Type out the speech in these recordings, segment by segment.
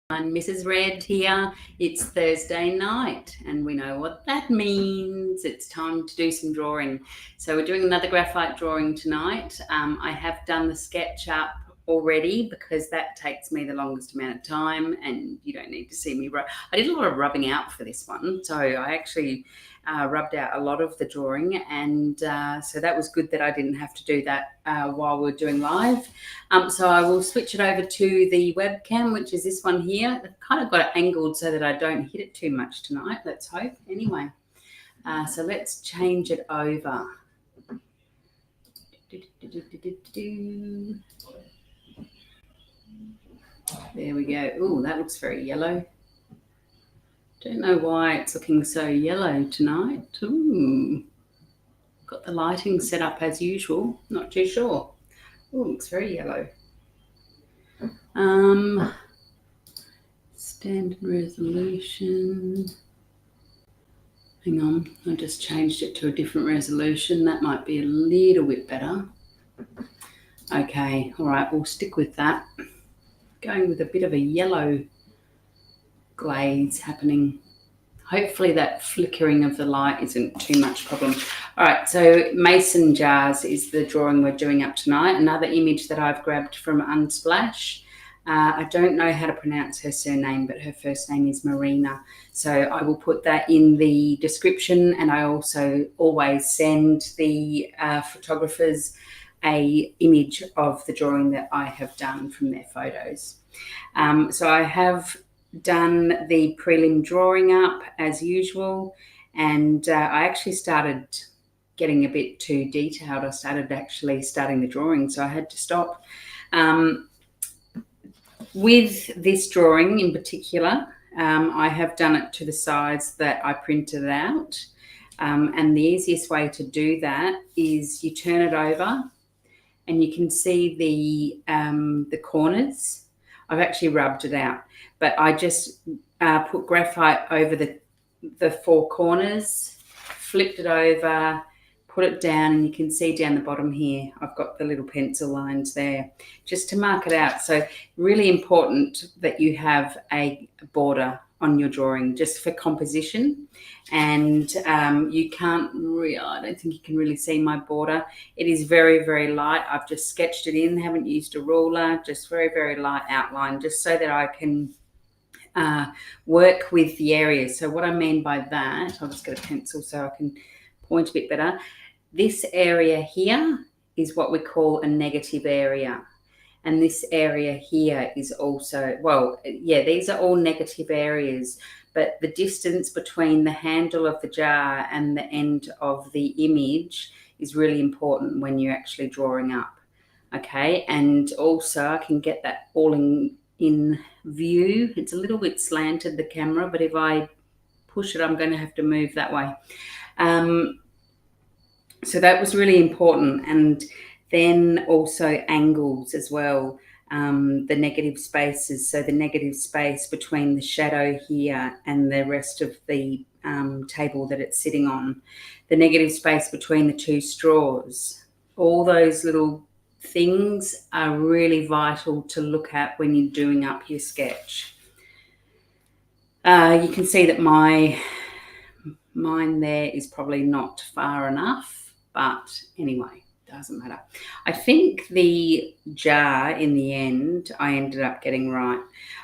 Mrs. Red here. It's Thursday night and we know what that means. It's time to do some drawing. So we're doing another graphite drawing tonight. I have done the sketch up already because that takes me the longest amount of time and you don't need to see me. I did a lot of rubbing out for this one, so I actually rubbed out a lot of the drawing, and so that was good that I didn't have to do that while we're doing live. So I will switch it over to the webcam, which is this one here. I've kind of got it angled so that I don't hit it too much tonight, let's hope. Anyway, so let's change it over. There we go. Oh, that looks very yellow. Don't know why it's looking so yellow tonight. Ooh. Got the lighting set up as usual. Not too sure. Oh, looks very yellow. Standard resolution. Hang on, I just changed it to a different resolution. That might be a little bit better. Okay, all right, we'll stick with that. Going with a bit of a yellow glaze happening. Hopefully that flickering of the light isn't too much problem. All right, so mason jars is the drawing we're doing up tonight. Another image that I've grabbed from Unsplash. I don't know how to pronounce her surname, but her first name is Marina. So I will put that in the description, and I also always send the photographers an image of the drawing that I have done from their photos. So I have done the prelim drawing up as usual, and I actually started getting a bit too detailed. I started the drawing, so I had to stop. With this drawing in particular, I have done it to the size that I printed out, and the easiest way to do that is you turn it over and you can see the corners. I've actually rubbed it out, but I just put graphite over the four corners, flipped it over, put it down, and you can see down the bottom here, I've got the little pencil lines there just to mark it out. So really important that you have a border on your drawing just for composition. And you can't really, I don't think you can really see my border. It is very, very light. I've just sketched it in, haven't used a ruler, just very, very light outline, just so that I can work with the areas. So what I mean by that, I'll just get a pencil so I can point a bit better. This area here is what we call a negative area. And this area here is also, well, yeah, these are all negative areas, but the distance between the handle of the jar and the end of the image is really important when you're actually drawing up. Okay, and also I can get that all in view. It's a little bit slanted, the camera, but if I push it, I'm going to have to move that way. So that was really important. And then also angles as well, the negative spaces. So the negative space between the shadow here and the rest of the table that it's sitting on, the negative space between the two straws, all those little things are really vital to look at when you're doing up your sketch. You can see that mine there is probably not far enough, but anyway, doesn't matter. I think the jar in the end, I ended up getting right.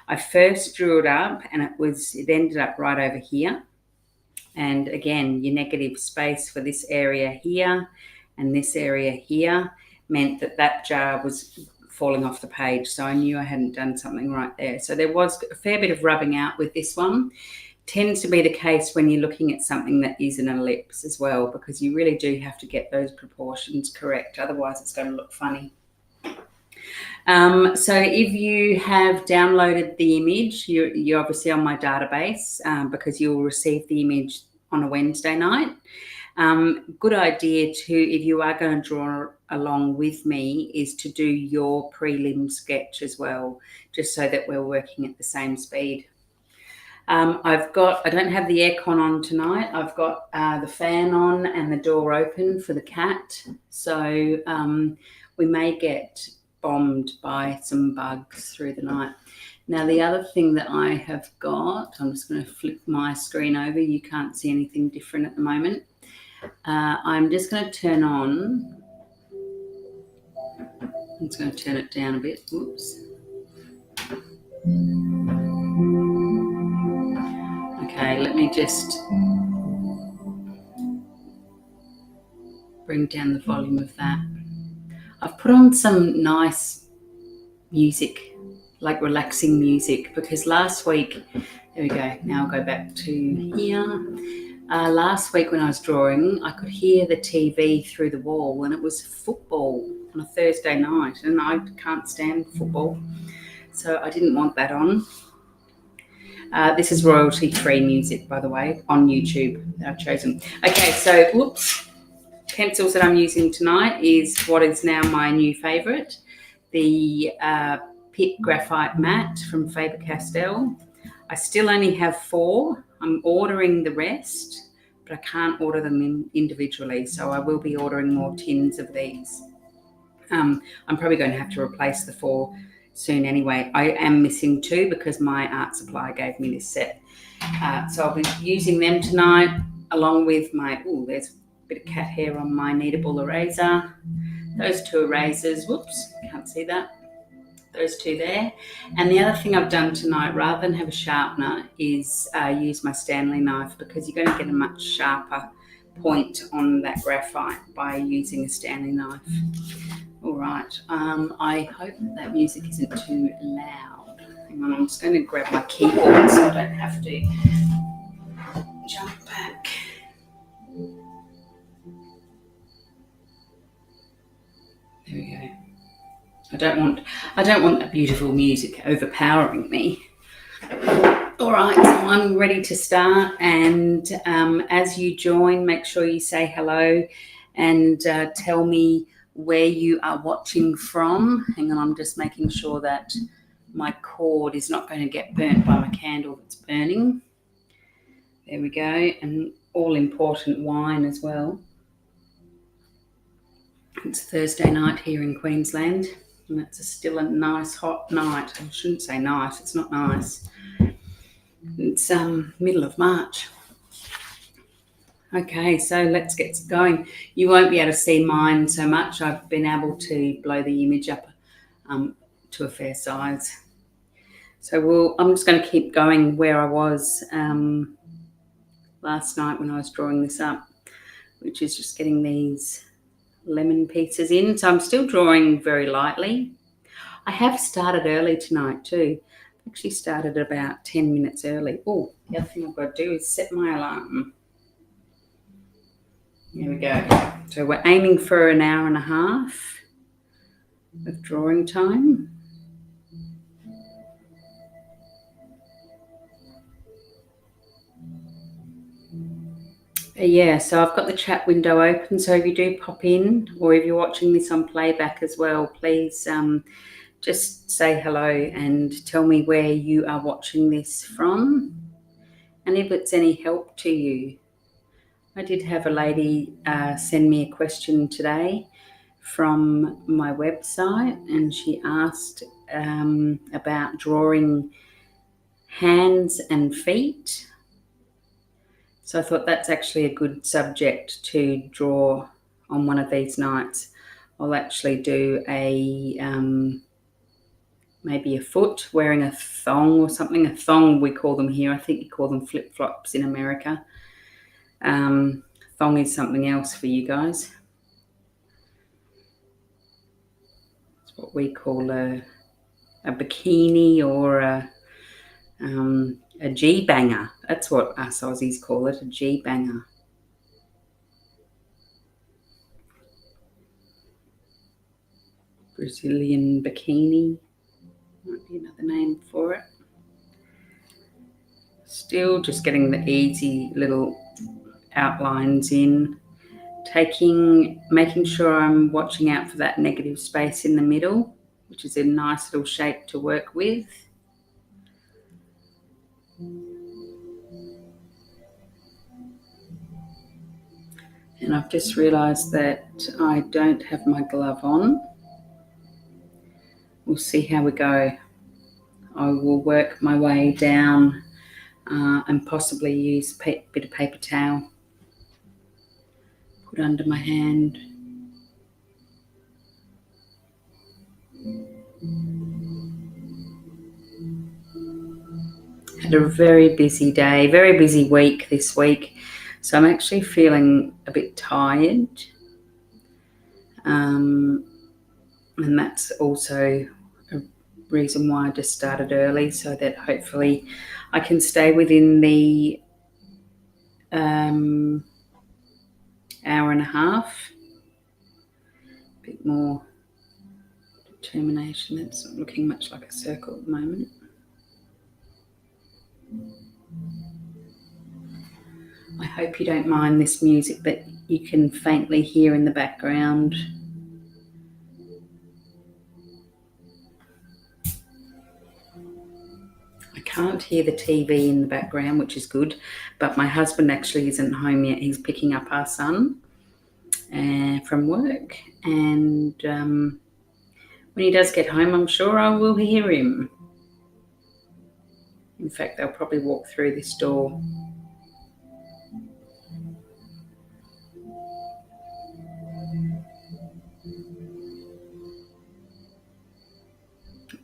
I first drew it up and it ended up right over here. And again, your negative space for this area here and this area here meant that that jar was falling off the page. So I knew I hadn't done something right there. So there was a fair bit of rubbing out with this one. Tends to be the case when you're looking at something that is an ellipse as well, because you really do have to get those proportions correct. Otherwise it's going to look funny. So if you have downloaded the image, you're obviously on my database because you'll receive the image on a Wednesday night. Good idea to, if you are going to draw along with me, is to do your prelim sketch as well, just so that we're working at the same speed. I don't have the aircon on tonight. I've got the fan on and the door open for the cat. So we may get bombed by some bugs through the night. Now, the other thing that I have got, I'm just going to flip my screen over. You can't see anything different at the moment. I'm just going to turn on. I'm just going to turn it down a bit. Whoops. Okay, let me just bring down the volume of that. I've put on some nice music, like relaxing music, because last week, there we go, now I'll go back to here. Last week when I was drawing, I could hear the TV through the wall, and it was football on a Thursday night, and I can't stand football, so I didn't want that on. This is royalty-free music, by the way, on YouTube that I've chosen. Okay, so whoops. Pencils that I'm using tonight is what is now my new favourite, the Pitt Graphite Matte from Faber-Castell. I still only have 4. I'm ordering the rest, but I can't order them individually, so I will be ordering more tins of these. I'm probably going to have to replace the 4 soon anyway. I am missing 2 because my art supply gave me this set. So I'll be using them tonight along with my, there's a bit of cat hair on my kneadable eraser. Those 2 erasers, whoops, can't see that. Those 2 there. And the other thing I've done tonight, rather than have a sharpener, is use my Stanley knife, because you're going to get a much sharper point on that graphite by using a Stanley knife. All right, I hope that music isn't too loud. Hang on, I'm just going to grab my keyboard so I don't have to jump back. There we go. I don't want that beautiful music overpowering me. All right, so I'm ready to start, and as you join, make sure you say hello and tell me where you are watching from. Hang on, I'm just making sure that my cord is not going to get burnt by my candle that's burning. There we go, and all important wine as well. It's Thursday night here in Queensland, and it's still a nice hot night. I shouldn't say nice, it's not nice. It's middle of March. Okay, so let's get going. You won't be able to see mine so much. I've been able to blow the image up to a fair size. So I'm just going to keep going where I was last night when I was drawing this up, which is just getting these lemon pieces in. So I'm still drawing very lightly. I have started early tonight too. Actually started about 10 minutes early. Oh, the other thing I've got to do is set my alarm. Here we go. So we're aiming for an hour and a half of drawing time. Yeah, so I've got the chat window open, so if you do pop in, or if you're watching this on playback as well, please just say hello and tell me where you are watching this from and if it's any help to you. I did have a lady send me a question today from my website, and she asked about drawing hands and feet. So I thought that's actually a good subject to draw on one of these nights. I'll actually do a maybe a foot wearing a thong or something. A thong we call them here. I think you call them flip-flops in America. Thong is something else for you guys. It's what we call a bikini or a G-banger. That's what us Aussies call it, a G-banger. Brazilian bikini might be another name for it. Still just getting the easy little outlines in, making sure I'm watching out for that negative space in the middle, which is a nice little shape to work with. And I've just realised that I don't have my glove on. We'll see how we go. I will work my way down and possibly use a bit of paper towel, put under my hand. Had a very busy day, very busy week this week, so I'm actually feeling a bit tired, and that's also a reason why I just started early, so that hopefully I can stay within the hour and a half. A bit more determination. That's not looking much like a circle at the moment. I hope you don't mind this music that you can faintly hear in the background. I can't hear the TV in the background, which is good, but my husband actually isn't home yet. He's picking up our son from work, and when he does get home, I'm sure I will hear him. In fact, they'll probably walk through this door.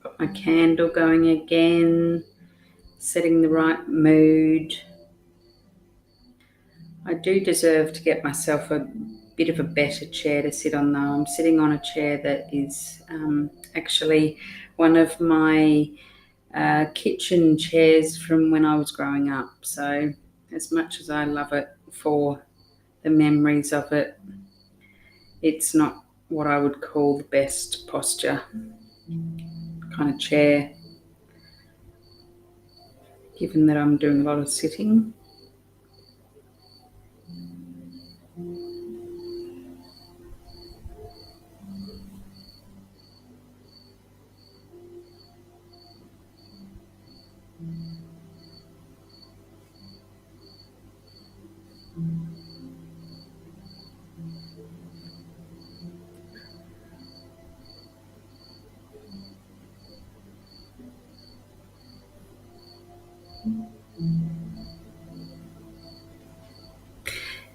Got my candle going again, setting the right mood. I do deserve to get myself a bit of a better chair to sit on, though. I'm sitting on a chair that is actually one of my kitchen chairs from when I was growing up. So as much as I love it for the memories of it, it's not what I would call the best posture kind of chair, given that I'm doing a lot of sitting.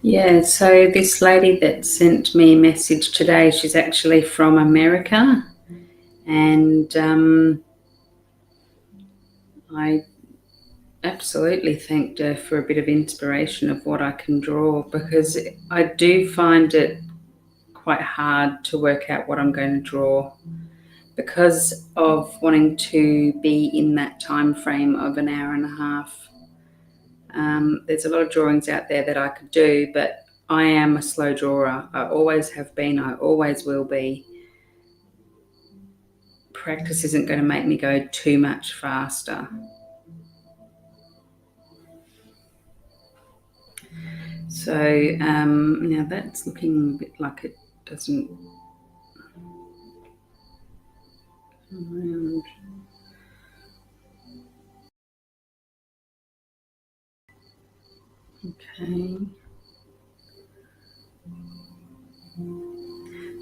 Yeah, so this lady that sent me a message today, she's actually from America, and I absolutely thanked her for a bit of inspiration of what I can draw, because I do find it quite hard to work out what I'm going to draw because of wanting to be in that time frame of an hour and a half. There's a lot of drawings out there that I could do, but I am a slow drawer. I always have been. I always will be. Practice isn't going to make me go too much faster. So now that's looking a bit like it doesn't around. Okay.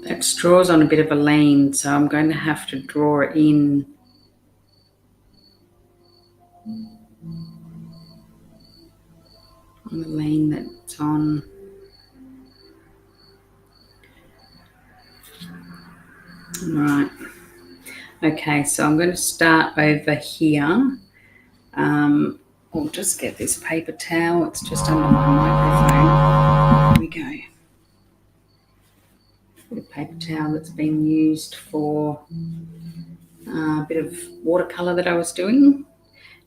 That straw's on a bit of a lean, so I'm going to have to draw it in. On the lean that's on. Right. Okay, so I'm going to start over here. I'll just get this paper towel. It's just under my microphone. Here we go. The paper towel that's been used for a bit of watercolour that I was doing.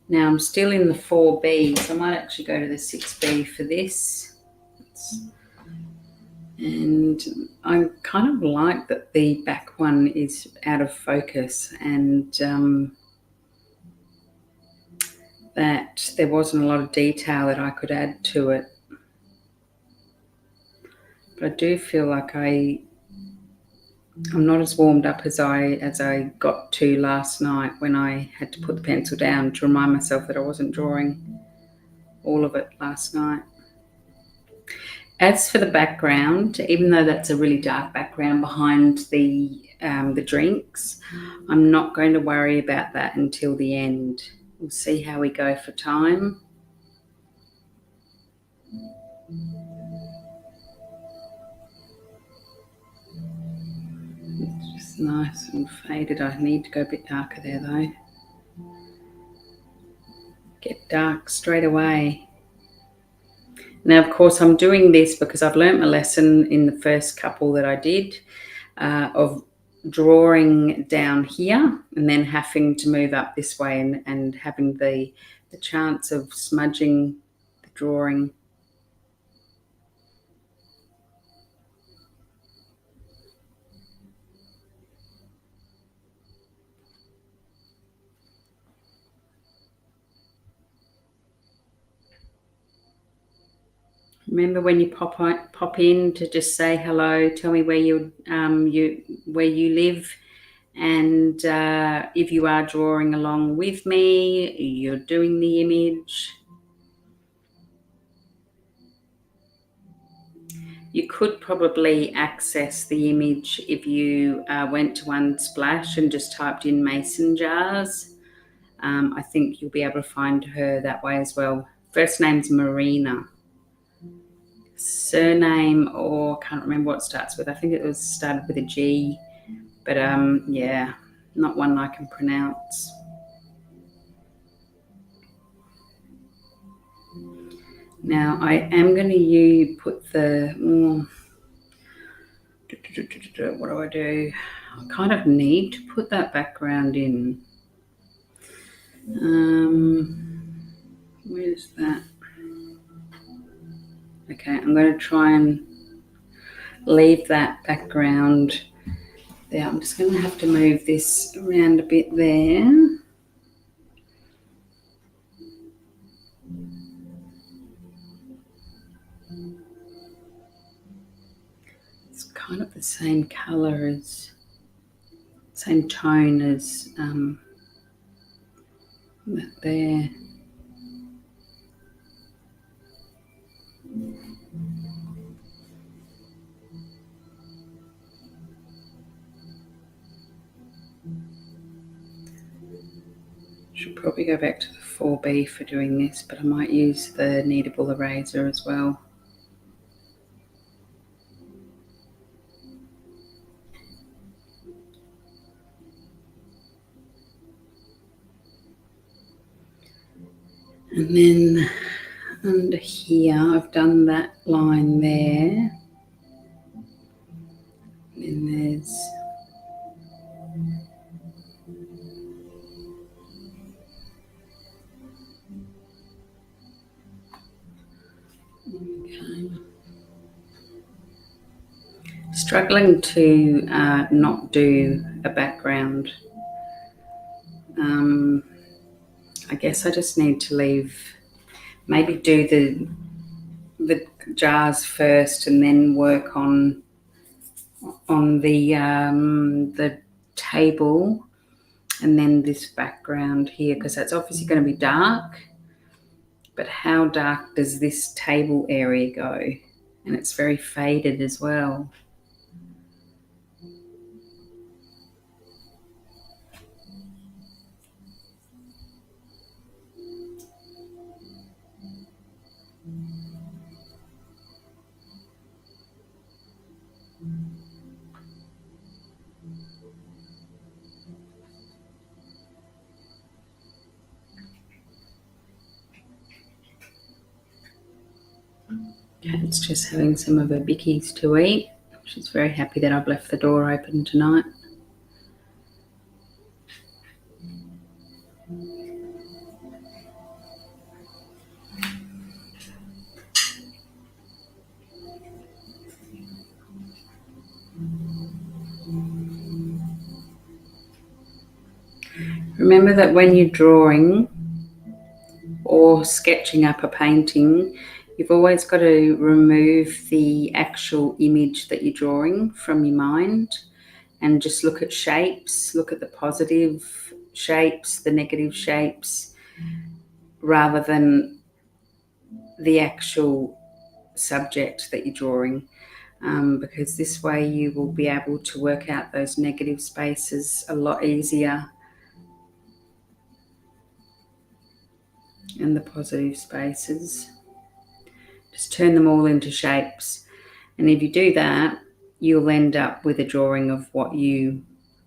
Now I'm still in the 4B, so I might actually go to the 6B for this. And I kind of like that the back one is out of focus, and that there wasn't a lot of detail that I could add to it. But I do feel like I'm not as warmed up as I got to last night when I had to put the pencil down to remind myself that I wasn't drawing all of it last night. As for the background, even though that's a really dark background behind the drinks, I'm not going to worry about that until the end. We'll see how we go for time. It's just nice and faded. I need to go a bit darker there though. Get dark straight away. Now, of course, I'm doing this because I've learnt my lesson in the first couple that I did of drawing down here and then having to move up this way and having the chance of smudging the drawing. Remember when you pop in to just say hello, tell me where you live, and if you are drawing along with me, you're doing the image. You could probably access the image if you went to Unsplash and just typed in mason jars. I think you'll be able to find her that way as well. First name's Marina. Surname, or can't remember what it starts with. I think it was started with a G, but yeah, not one I can pronounce. Now I am going to put the what do I do? I kind of need to put that background in. Where's that? Okay, I'm going to try and leave that background there. I'm just going to have to move this around a bit there. It's kind of the same colour as, same tone as that there. Should probably go back to the 4B for doing this, but I might use the kneadable eraser as well. And then under here, I've done that line there. And then there's struggling to not do a background. I guess I just need to maybe do the jars first and then work on the table and then this background here, because that's obviously going to be dark. But how dark does this table area go? And it's very faded as well. Cat's just having some of her bickies to eat. She's very happy that I've left the door open tonight. Remember that when you're drawing or sketching up a painting, you've always got to remove the actual image that you're drawing from your mind and just look at shapes, look at the positive shapes, the negative shapes, rather than the actual subject that you're drawing, because this way you will be able to work out those negative spaces a lot easier, and the positive spaces. Just turn them all into shapes, and if you do that, you'll end up with a drawing of what you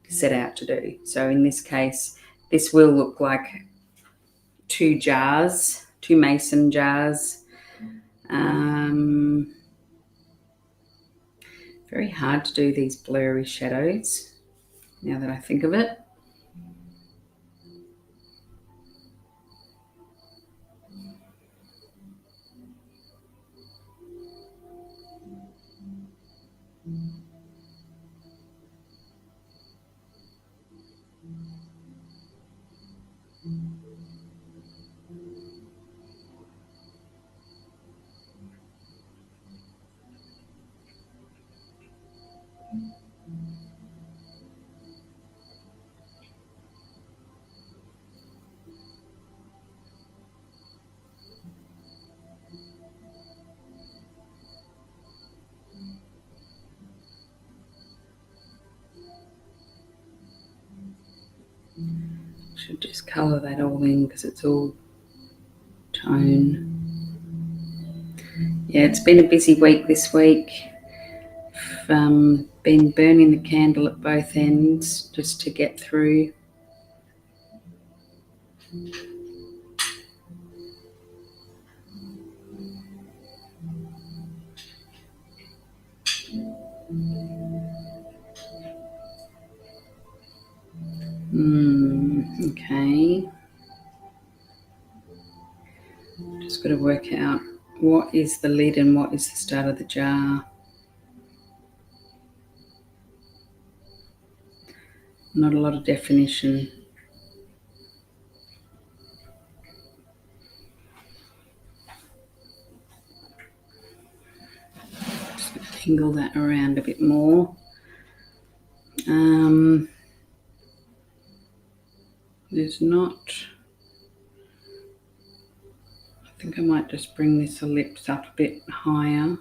set out to do. So in this case, this will look like two mason jars. Very hard to do these blurry shadows now that I think of it. Should just colour that all in because it's all tone. Yeah, it's been a busy week this week. I've been burning the candle at both ends just to get through. Okay. Just got to work out what is the lid and what is the start of the jar. Not a lot of definition. Just going to angle that around a bit more. There's not... I think I might just bring this ellipse up a bit higher.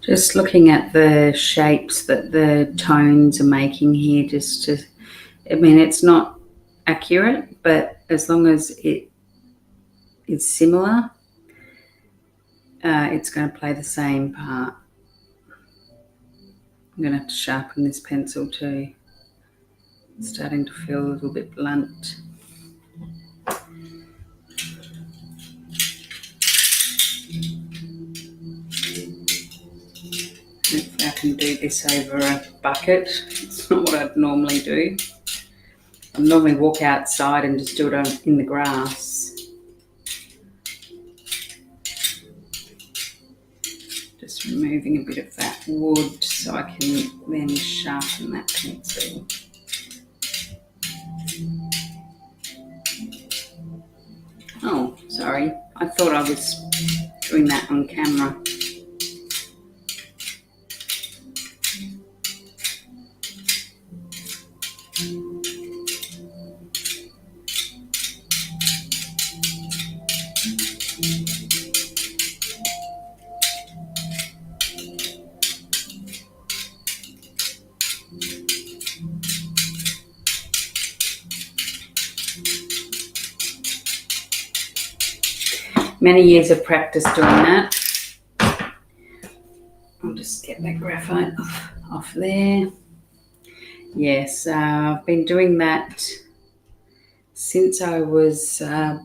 Just looking at the shapes that the tones are making here, just to, I mean, it's not accurate, but as long as it is similar, it's going to play the same part. I'm going to have to sharpen this pencil too. It's starting to feel a little bit blunt. Hopefully I can do this over a bucket. It's not what I'd normally do. I normally walk outside and just do it in the grass. Just removing a bit of that wood so I can then sharpen that pencil. Oh, sorry. I thought I was doing that on camera. many years of practice doing that. I'll just get that graphite off there. Yes, I've been doing that since I was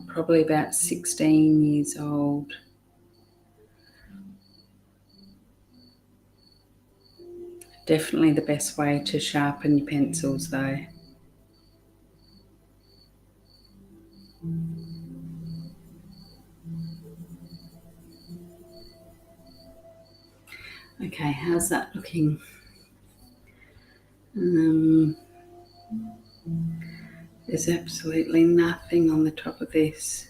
probably about 16 years old. Definitely the best way to sharpen your pencils though. Okay, how's that looking? There's absolutely nothing on the top of this.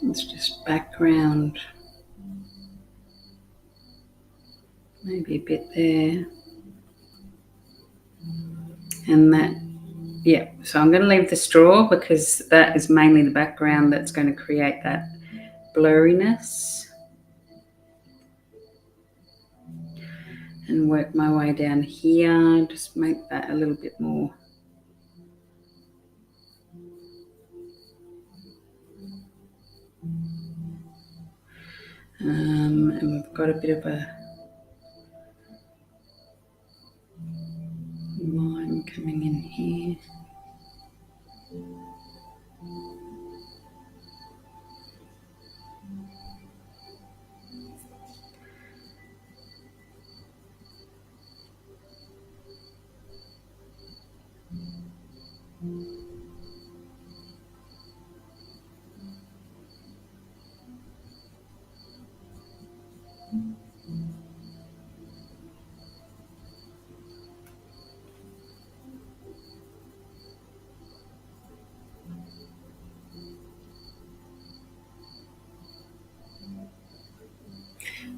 It's just background. Maybe a bit there. And that, yeah, so I'm going to leave the straw because that is mainly the background that's going to create that blurriness. And work my way down here, just make that a little bit more. And we've got a bit of a line coming in here.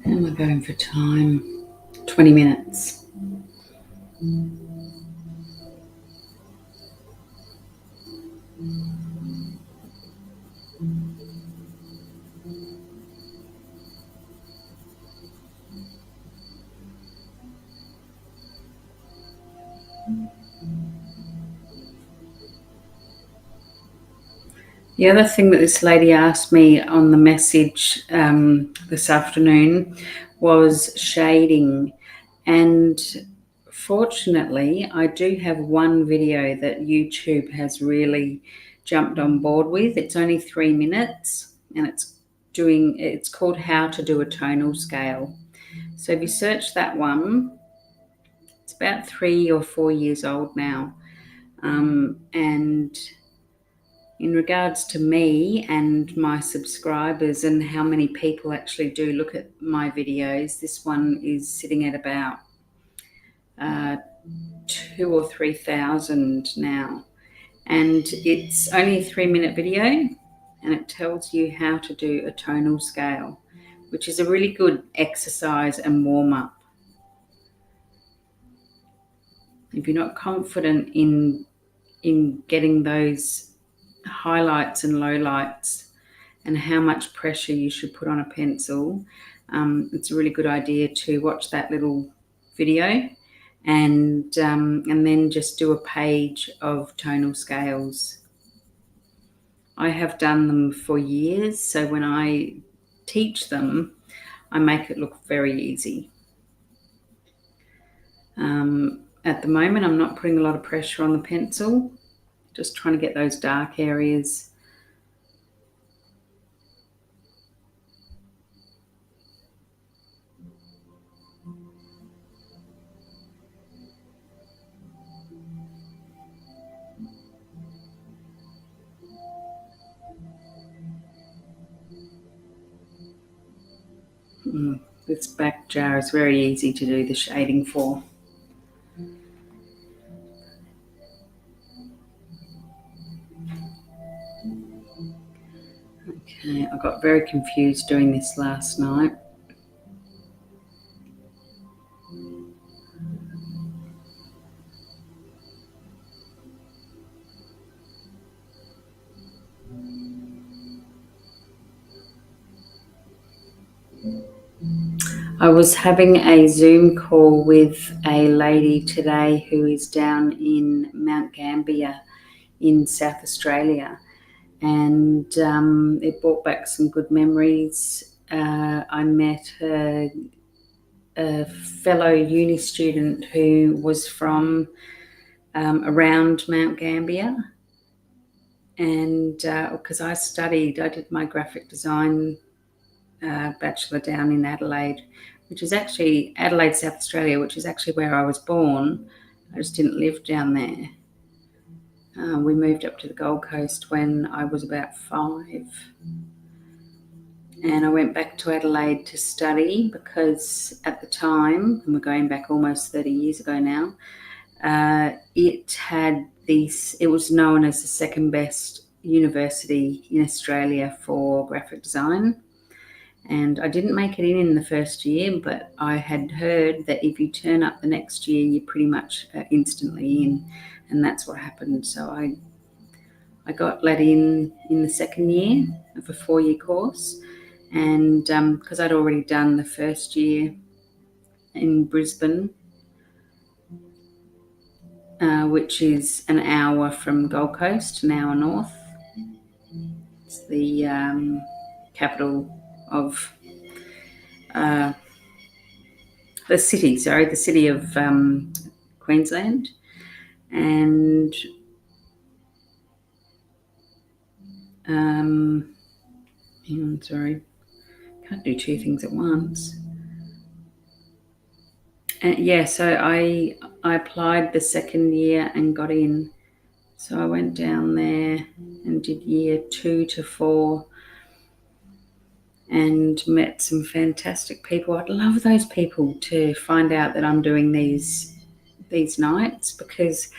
And we're going for time, 20 minutes. The other thing that this lady asked me on the message this afternoon was shading, and fortunately I do have one video that YouTube has really jumped on board with. It's only 3 minutes and it's called How to Do a Tonal Scale. So if you search that one, it's about 3 or 4 years old now, and in regards to me and my subscribers and how many people actually do look at my videos, this one is sitting at about 2,000 or 3,000 now. And it's only a 3-minute video and it tells you how to do a tonal scale, which is a really good exercise and warm-up. If you're not confident in getting those highlights and lowlights and how much pressure you should put on a pencil, it's a really good idea to watch that little video and then just do a page of tonal scales. I have done them for years, so when I teach them, I make it look very easy. At the moment, I'm not putting a lot of pressure on the pencil, just trying to get those dark areas. This back jar is very easy to do the shading for. Okay, I got very confused doing this last night. I was having a Zoom call with a lady today who is down in Mount Gambier in South Australia, and it brought back some good memories. I met a fellow uni student who was from around Mount Gambier, and because I did my graphic design bachelor down in Adelaide, which is actually Adelaide, South Australia, which is actually where I was born. I just didn't live down there. We moved up to the Gold Coast when I was about 5. And I went back to Adelaide to study because at the time, and we're going back almost 30 years ago now, it was known as the second best university in Australia for graphic design. And I didn't make it in the first year, but I had heard that if you turn up the next year, you're pretty much instantly in. And that's what happened. So I got let in the second year of a 4-year course. And because I'd already done the first year in Brisbane, which is an hour from Gold Coast, an hour north. It's the capital of the city of Queensland. And hang on, sorry, can't do 2 things at once. So I applied the second year and got in. So I went down there and did year 2 to 4 and met some fantastic people. I'd love those people to find out that I'm doing these nights, because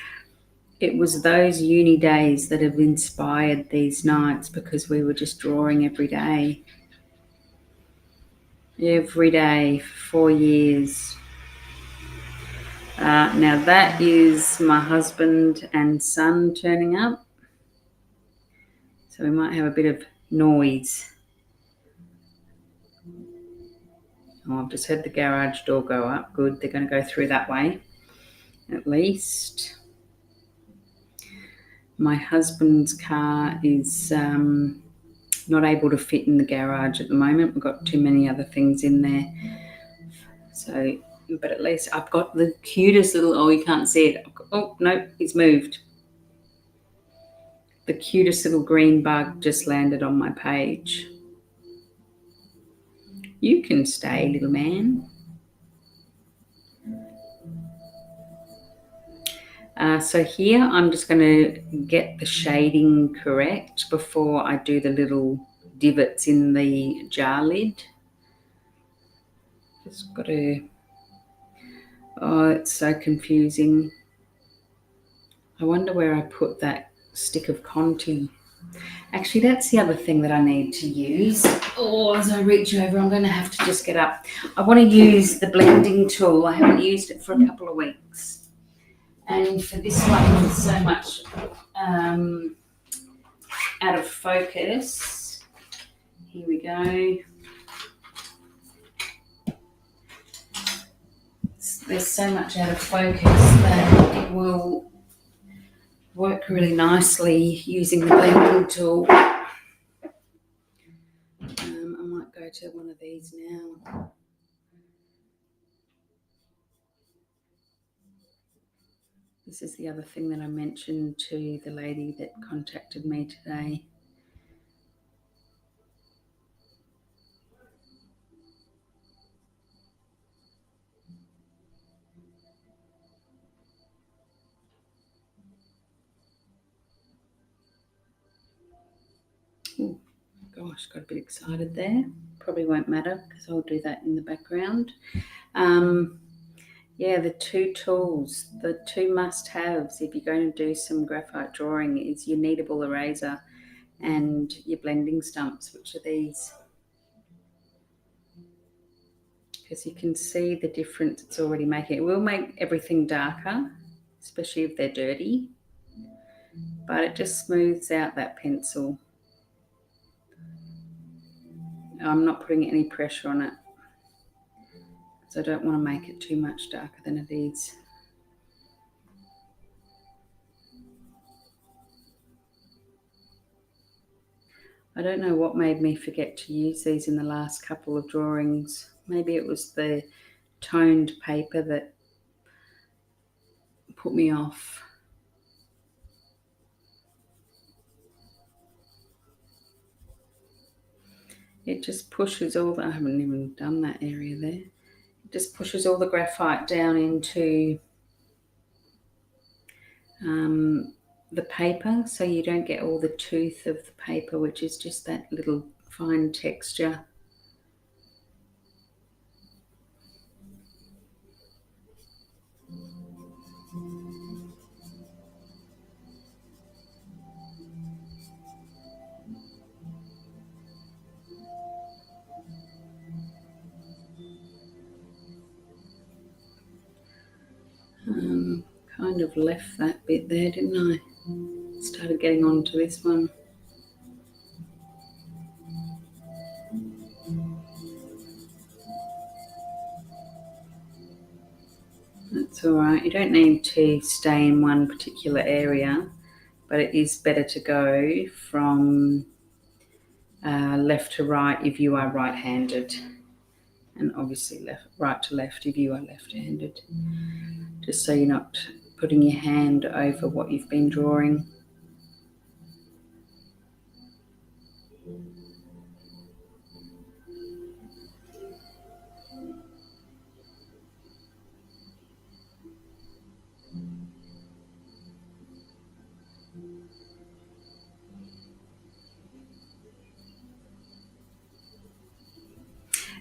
it was those uni days that have inspired these nights, because we were just drawing every day for 4 years. Now that is my husband and son turning up, so we might have a bit of noise. Oh, I've just heard the garage door go up. Good, they're going to go through that way at least. My husband's car is not able to fit in the garage at the moment. We've got too many other things in there. So, but at least I've got the cutest little, oh, you can't see it. Oh, no, it's moved. The cutest little green bug just landed on my page. You can stay, little man. So here I'm just going to get the shading correct before I do the little divots in the jar lid. Just got to... Oh, it's so confusing. I wonder where I put that stick of Conti. Actually, that's the other thing that I need to use. Oh, as I reach over, I'm going to have to just get up. I want to use the blending tool. I haven't used it for a couple of weeks. And for this one, with so much out of focus, here we go. There's so much out of focus that it will work really nicely using the blending tool. I might go to one of these now. This is the other thing that I mentioned to the lady that contacted me today. Oh, gosh, got a bit excited there. Probably won't matter because I'll do that in the background. Yeah, the 2 tools, the 2 must-haves if you're going to do some graphite drawing is your kneadable eraser and your blending stumps, which are these. Because you can see the difference it's already making. It will make everything darker, especially if they're dirty, but it just smooths out that pencil. I'm not putting any pressure on it, because I don't want to make it too much darker than it is. I don't know what made me forget to use these in the last couple of drawings. Maybe it was the toned paper that put me off. It just pushes all the, I haven't even done that area there. It just pushes all the graphite down into the paper, so you don't get all the tooth of the paper, which is just that little fine texture. Kind of left that bit there, didn't I? Started getting on to this one. That's all right. You don't need to stay in one particular area, but it is better to go from left to right if you are right-handed, and obviously right to left if you are left-handed, just so you're not putting your hand over what you've been drawing.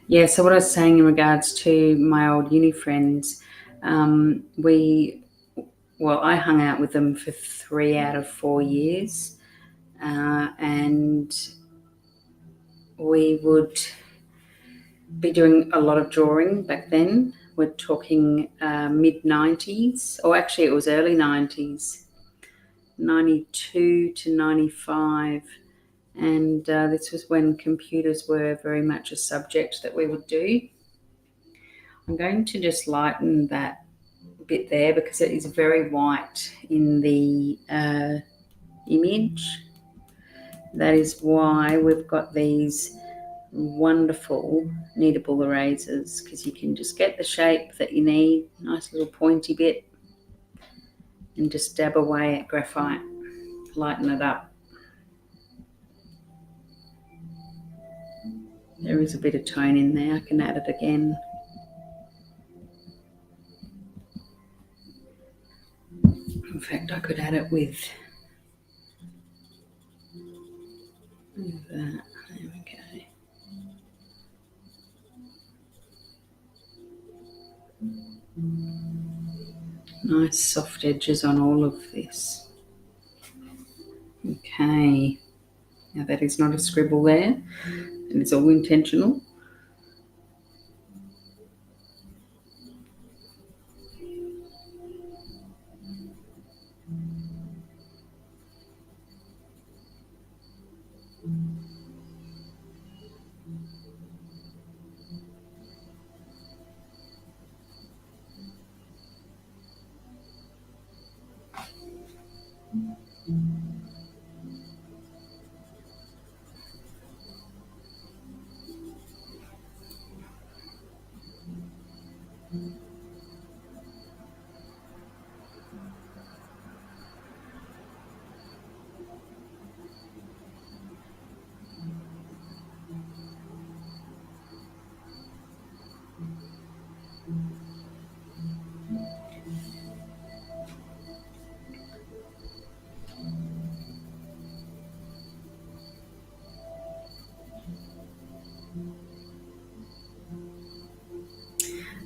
Yeah, so what I was saying in regards to my old uni friends, I hung out with them for 3 out of 4 years, and we would be doing a lot of drawing back then. We're talking mid-90s, or actually it was early 90s, 92 to 95. And this was when computers were very much a subject that we would do. I'm going to just lighten that bit there because it is very white in the image. That is why we've got these wonderful kneadable erasers, because you can just get the shape that you need, nice little pointy bit, and just dab away at graphite, lighten it up. There is a bit of tone in there, I can add it again. In fact, I could add it with that. There we go. Nice soft edges on all of this. Okay. Now that is not a scribble there, and it's all intentional.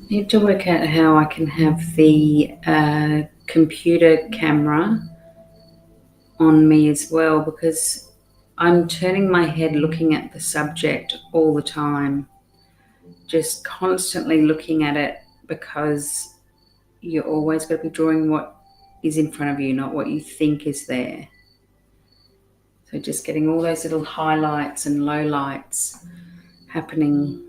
I need to work out how I can have the computer camera on me as well, because I'm turning my head looking at the subject all the time, just constantly looking at it, because you're always going to be drawing what is in front of you, not what you think is there. So just getting all those little highlights and lowlights happening.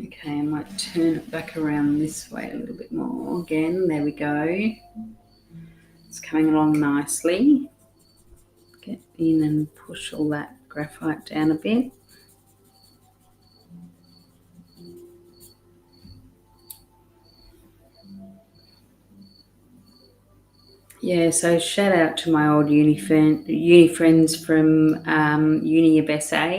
Okay, I might turn it back around this way a little bit more. Again, there we go. It's coming along nicely. Get in and push all that graphite down a bit. Yeah, so shout out to my old uni friends from Uni of SA.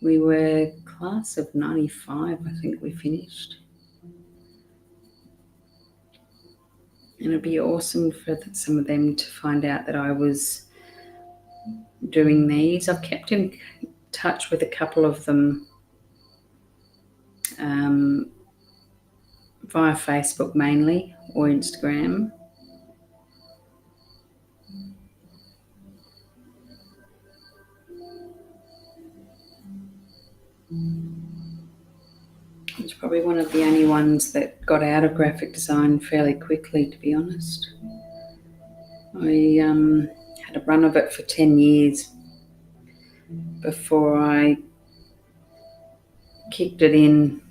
We were class of 95, I think we finished. And it'd be awesome for some of them to find out that I was doing these. I've kept in touch with a couple of them via Facebook mainly, or Instagram. It's probably one of the only ones that got out of graphic design fairly quickly, to be honest. I had a run of it for 10 years before I kicked it in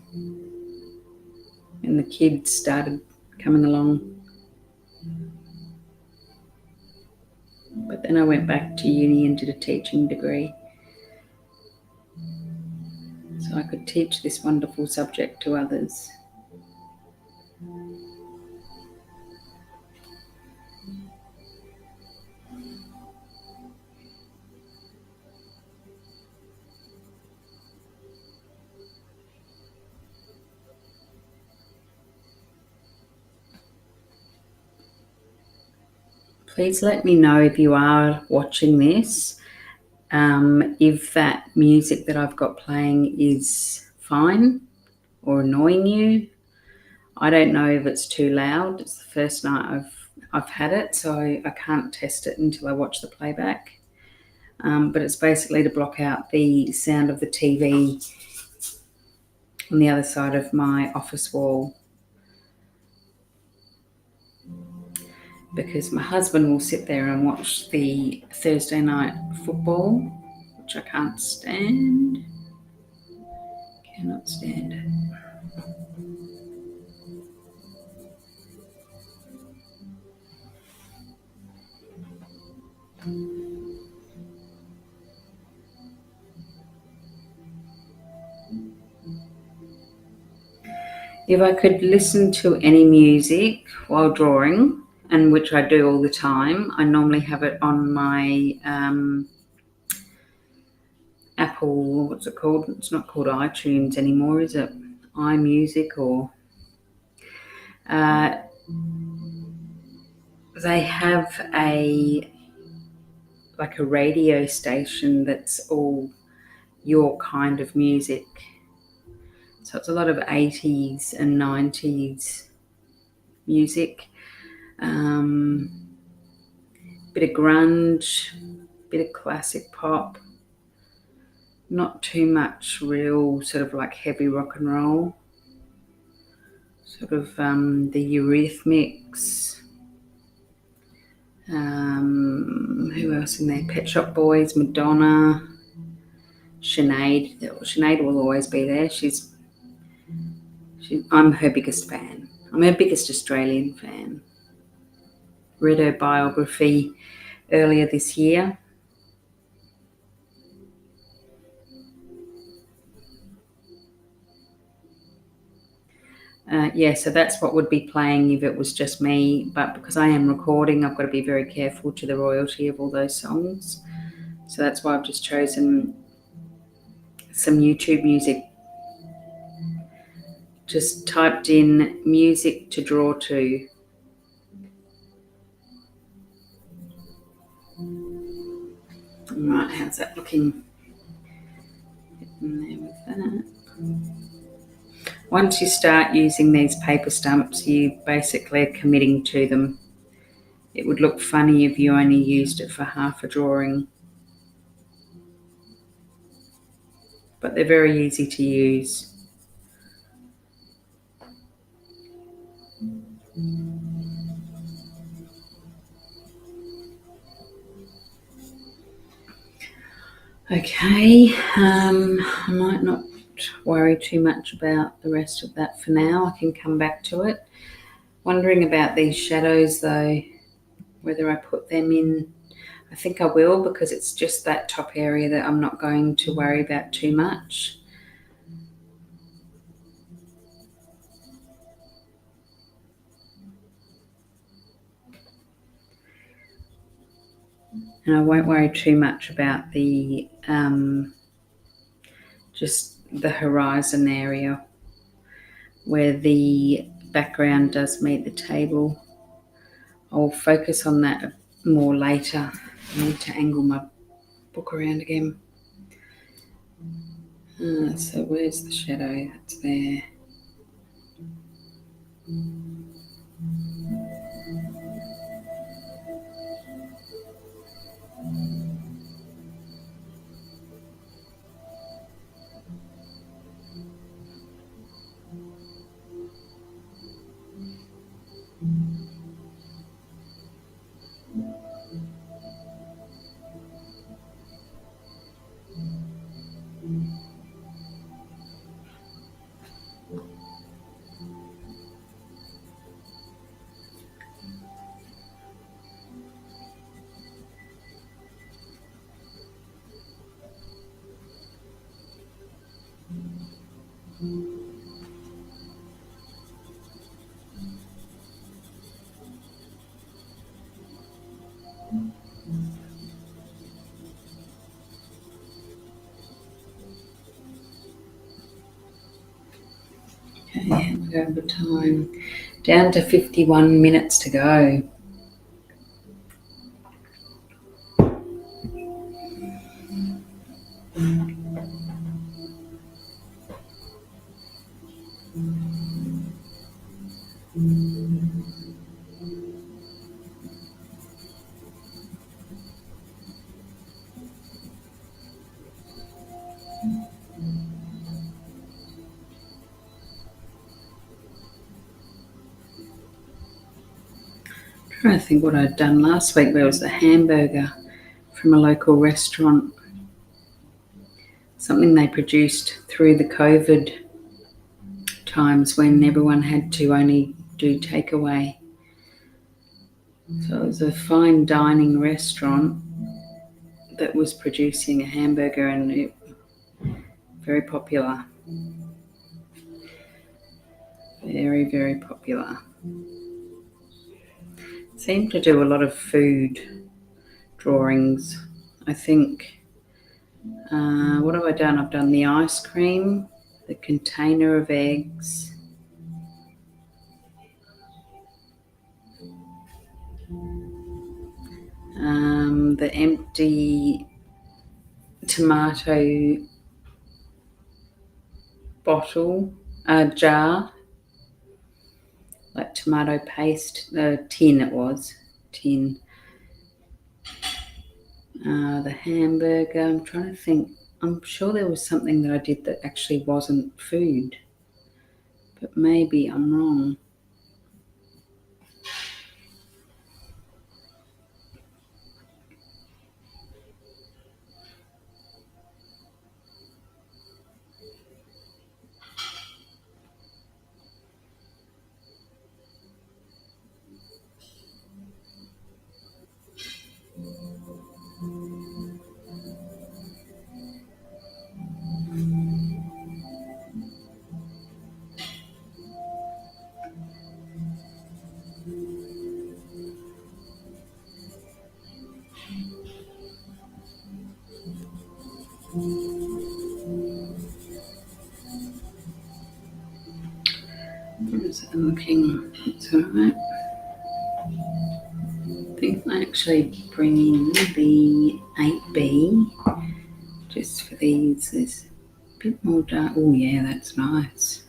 and the kids started coming along. But then I went back to uni and did a teaching degree, so I could teach this wonderful subject to others. Please let me know if you are watching this, if that music that I've got playing is fine or annoying you. I don't know if it's too loud. It's the first night I've had it, so I can't test it until I watch the playback. But it's basically to block out the sound of the TV on the other side of my office wall, because my husband will sit there and watch the Thursday night football, which I can't stand. Cannot stand it. If I could listen to any music while drawing, and which I do all the time, I normally have it on my Apple, what's it called? It's not called iTunes anymore, is it? iMusic or... they have a radio station that's all your kind of music. So it's a lot of 80s and 90s music. Bit of grunge, bit of classic pop. Not too much real sort of like heavy rock and roll. Sort of the Eurythmics. Who else in there? Pet Shop Boys, Madonna, Sinead. Sinead will always be there. I'm her biggest fan. I'm her biggest Australian fan. Read her biography earlier this year. So that's what would be playing if it was just me. But because I am recording, I've got to be very careful to the royalty of all those songs. So that's why I've just chosen some YouTube music. Just typed in music to draw to. Right, how's that looking? Getting there with that. Once you start using these paper stumps, you basically are committing to them. It would look funny if you only used it for half a drawing. But they're very easy to use. Okay, I might not worry too much about the rest of that for now. I can come back to it. Wondering about these shadows though, whether I put them in. I think I will, because it's just that top area that I'm not going to worry about too much. And I won't worry too much about the just the horizon area where the background does meet the table. I'll focus on that more later. I need to angle my book around again. So where's the shadow? That's there. Okay, we'll go over time. Down to 51 minutes to go. I'm trying to think what I'd done last week. There was a hamburger from a local restaurant. Something they produced through the COVID times when everyone had to only do takeaway. So it was a fine dining restaurant that was producing a hamburger, and it very popular. Very, very popular. Seem to do a lot of food drawings. I think, what have I done? I've done the ice cream, the container of eggs, the empty tomato bottle, jar, like tomato paste, tin it was, tin. The hamburger, I'm trying to think. I'm sure there was something that I did that actually wasn't food, but maybe I'm wrong. I'm looking, it's alright. I think I actually bring in the 8B just for these. There's a bit more dark. Oh yeah, that's nice.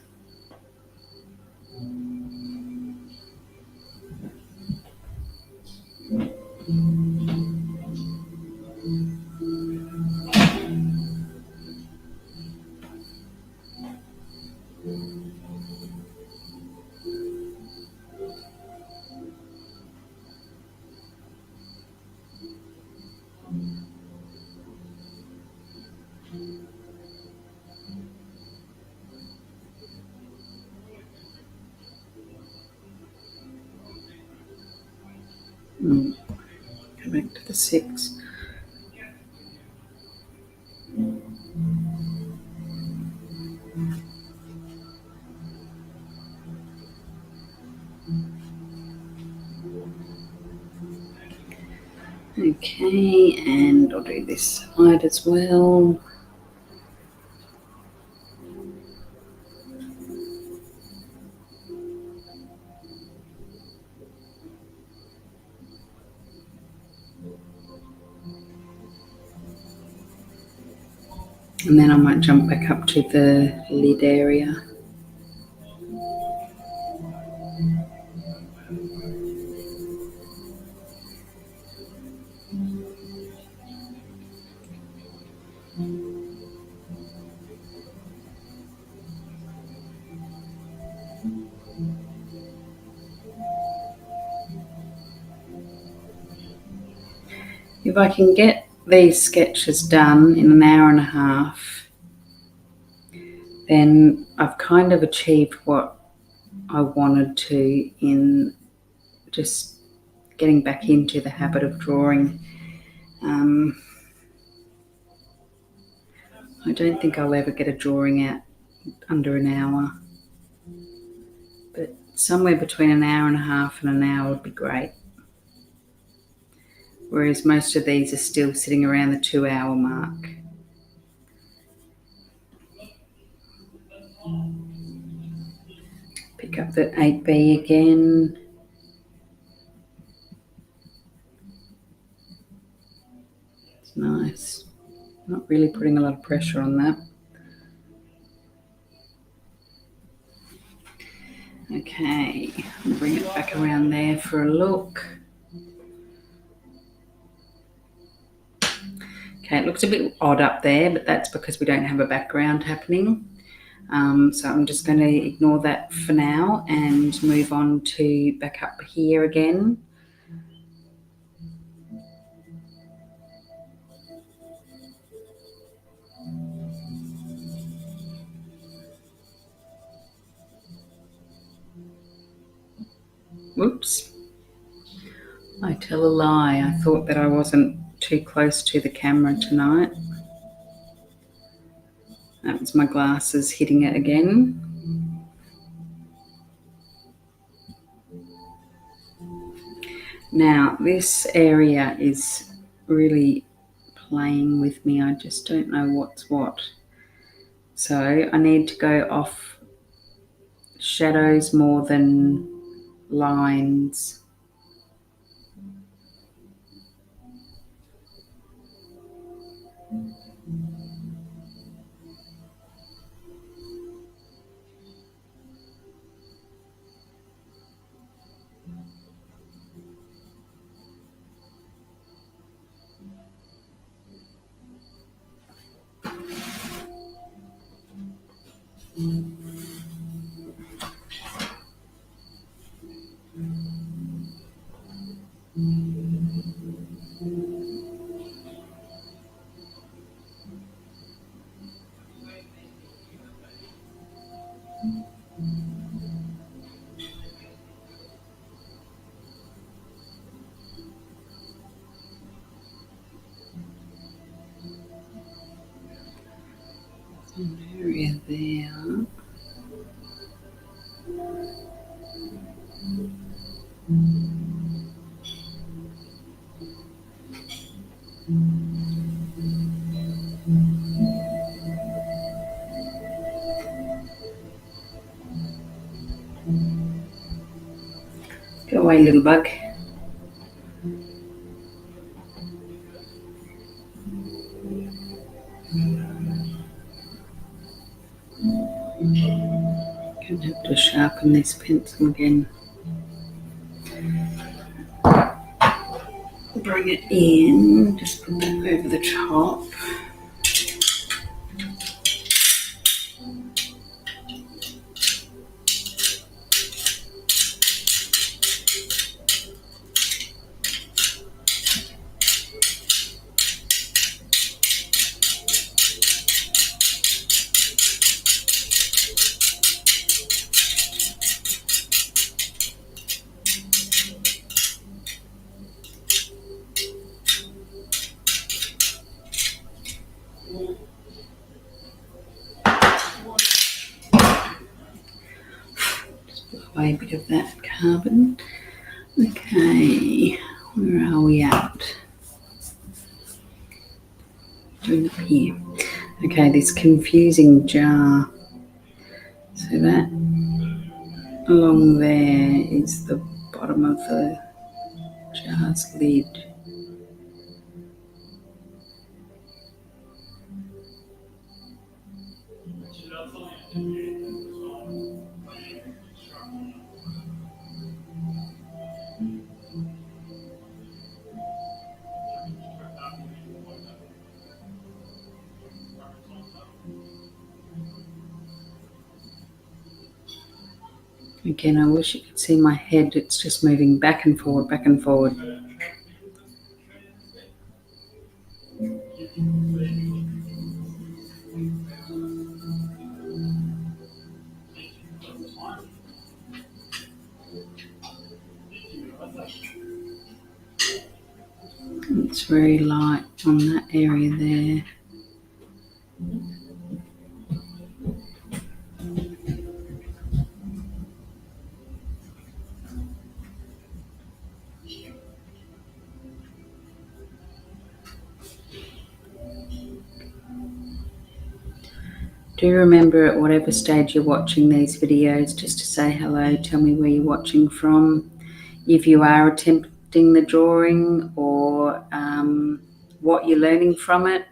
Go back to the 6. Okay, and I'll do this side as well. And then I might jump back up to the lid area. If I can get these sketches done in an hour and a half, then I've kind of achieved what I wanted to in just getting back into the habit of drawing. I don't think I'll ever get a drawing out under an hour, but somewhere between an hour and a half and an hour would be great. Whereas most of these are still sitting around the 2-hour mark. Pick up the 8B again. It's nice. Not really putting a lot of pressure on that. Okay, I'll bring it back around there for a look. Okay, it looks a bit odd up there, but that's because we don't have a background happening. So I'm just going to ignore that for now and move on to back up here again. Whoops. I tell a lie. I thought that I wasn't too close to the camera tonight. That was my glasses hitting it again. Now, this area is really playing with me. I just don't know what's what. So I need to go off shadows more than lines. Area there. Go away, little bug. Gonna have to sharpen this pencil again. Bring it in, just put that over the top. Just put away a bit of that carbon. Okay, where are we at? Doing it here. Okay, this confusing jar. So that along there is the bottom of the jar's lid. Again, I wish you could see my head. It's just moving back and forward, back and forward. It's very light on that area there. Do remember at whatever stage you're watching these videos just to say hello, tell me where you're watching from, if you are attempting the drawing, or what you're learning from it,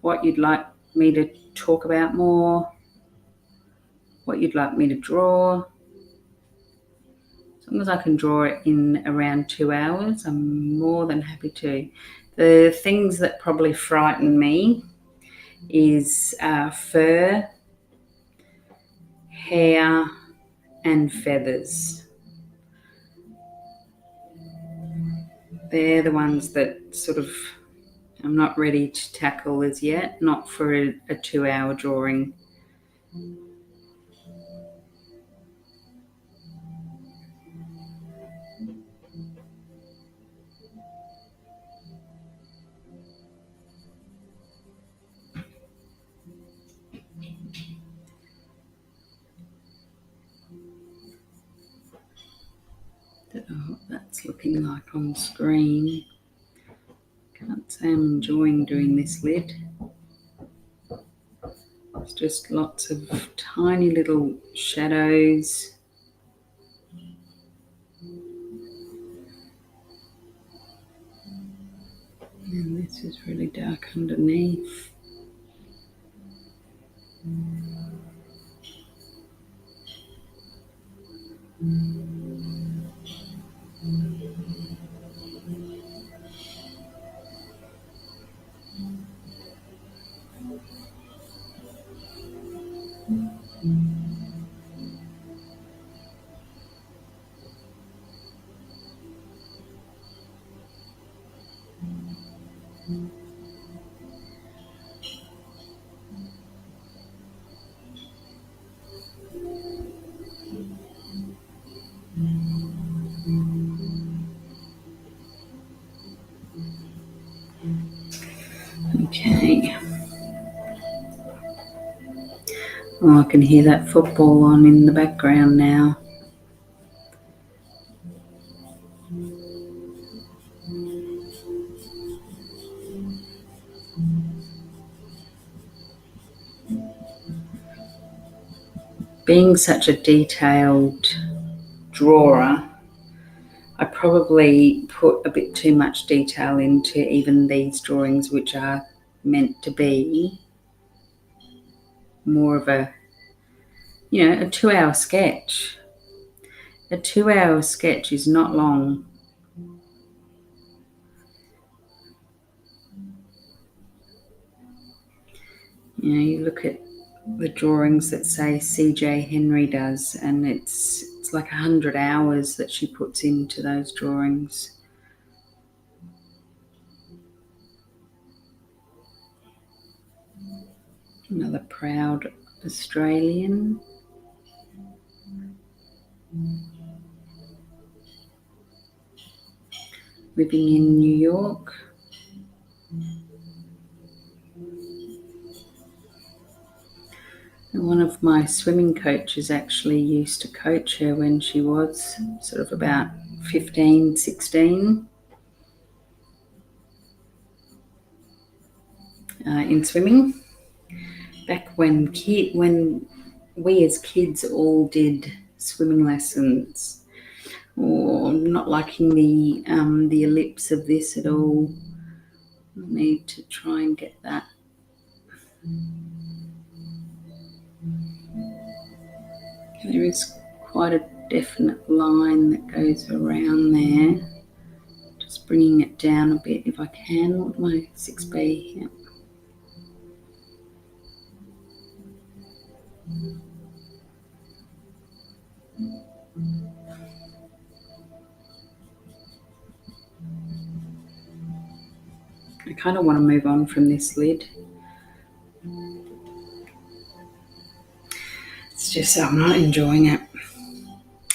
what you'd like me to talk about more, what you'd like me to draw. As long as I can draw it in around 2 hours, I'm more than happy to. The things that probably frighten me is fur, hair, and feathers. They're the ones that sort of I'm not ready to tackle as yet, not for a 2-hour drawing. Don't know what that's looking like on screen. Can't say I'm enjoying doing this lid. It's just lots of tiny little shadows. And this is really dark underneath. Okay. Oh, I can hear that football on in the background now. Being such a detailed drawer, I probably put a bit too much detail into even these drawings, which are meant to be more of a 2-hour sketch. A 2-hour sketch is not long. You look at the drawings that say C.J. Henry does, and it's like 100 hours that she puts into those drawings. Another proud Australian. Living in New York. One of my swimming coaches actually used to coach her when she was sort of about 15, 16 in swimming. Back when we as kids all did swimming lessons. Oh, I'm not liking the ellipse of this at all. I need to try and get that. There is quite a definite line that goes around there. Just bringing it down a bit if I can. What am I, 6B? Yep. I kind of want to move on from this lid. It's just I'm not enjoying it.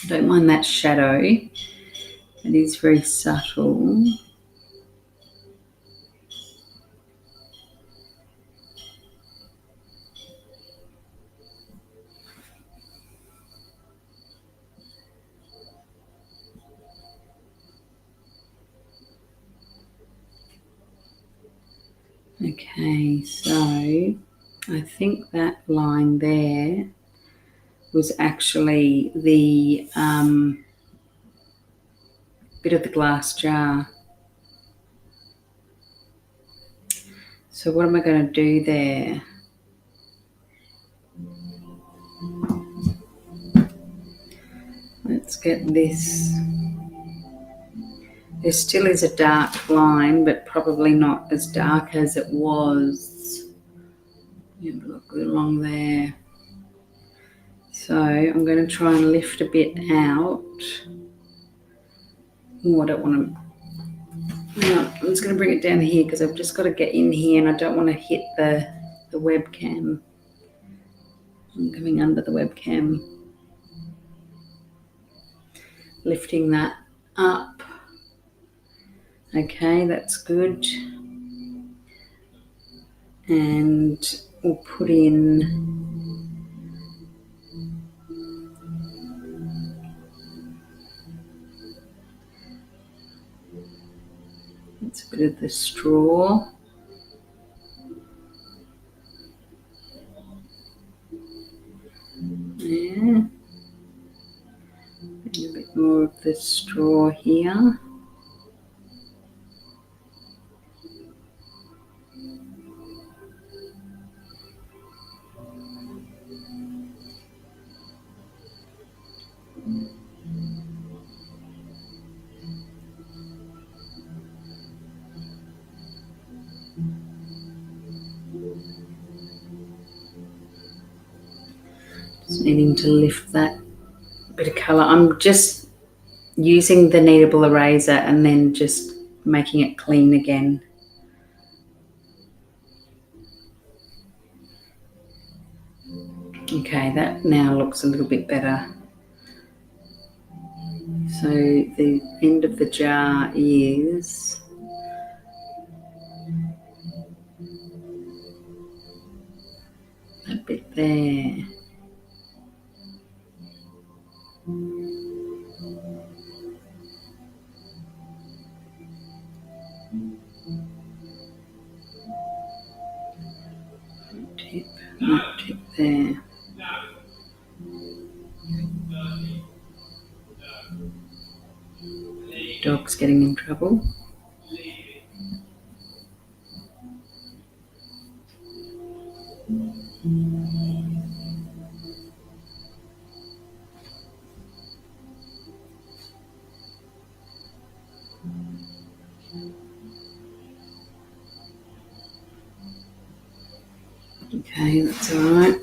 I don't mind that shadow. It is very subtle. Okay, so I think that line there was actually the bit of the glass jar. So what am I going to do there? Let's get this. There still is a dark line, but probably not as dark as it was. You look along there. So I'm going to try and lift a bit out. Oh, I don't want to. No, I'm just going to bring it down here because I've just got to get in here and I don't want to hit the webcam. I'm coming under the webcam. Lifting that up. Okay, that's good. And we'll put in it's a bit of the straw. Yeah. And a bit more of the straw here. Just needing to lift that bit of colour. I'm just using the kneadable eraser and then just making it clean again. Okay, that now looks a little bit better. So the end of the jar is that bit there. Not tip there. Dog's getting in trouble. Okay, that's all right.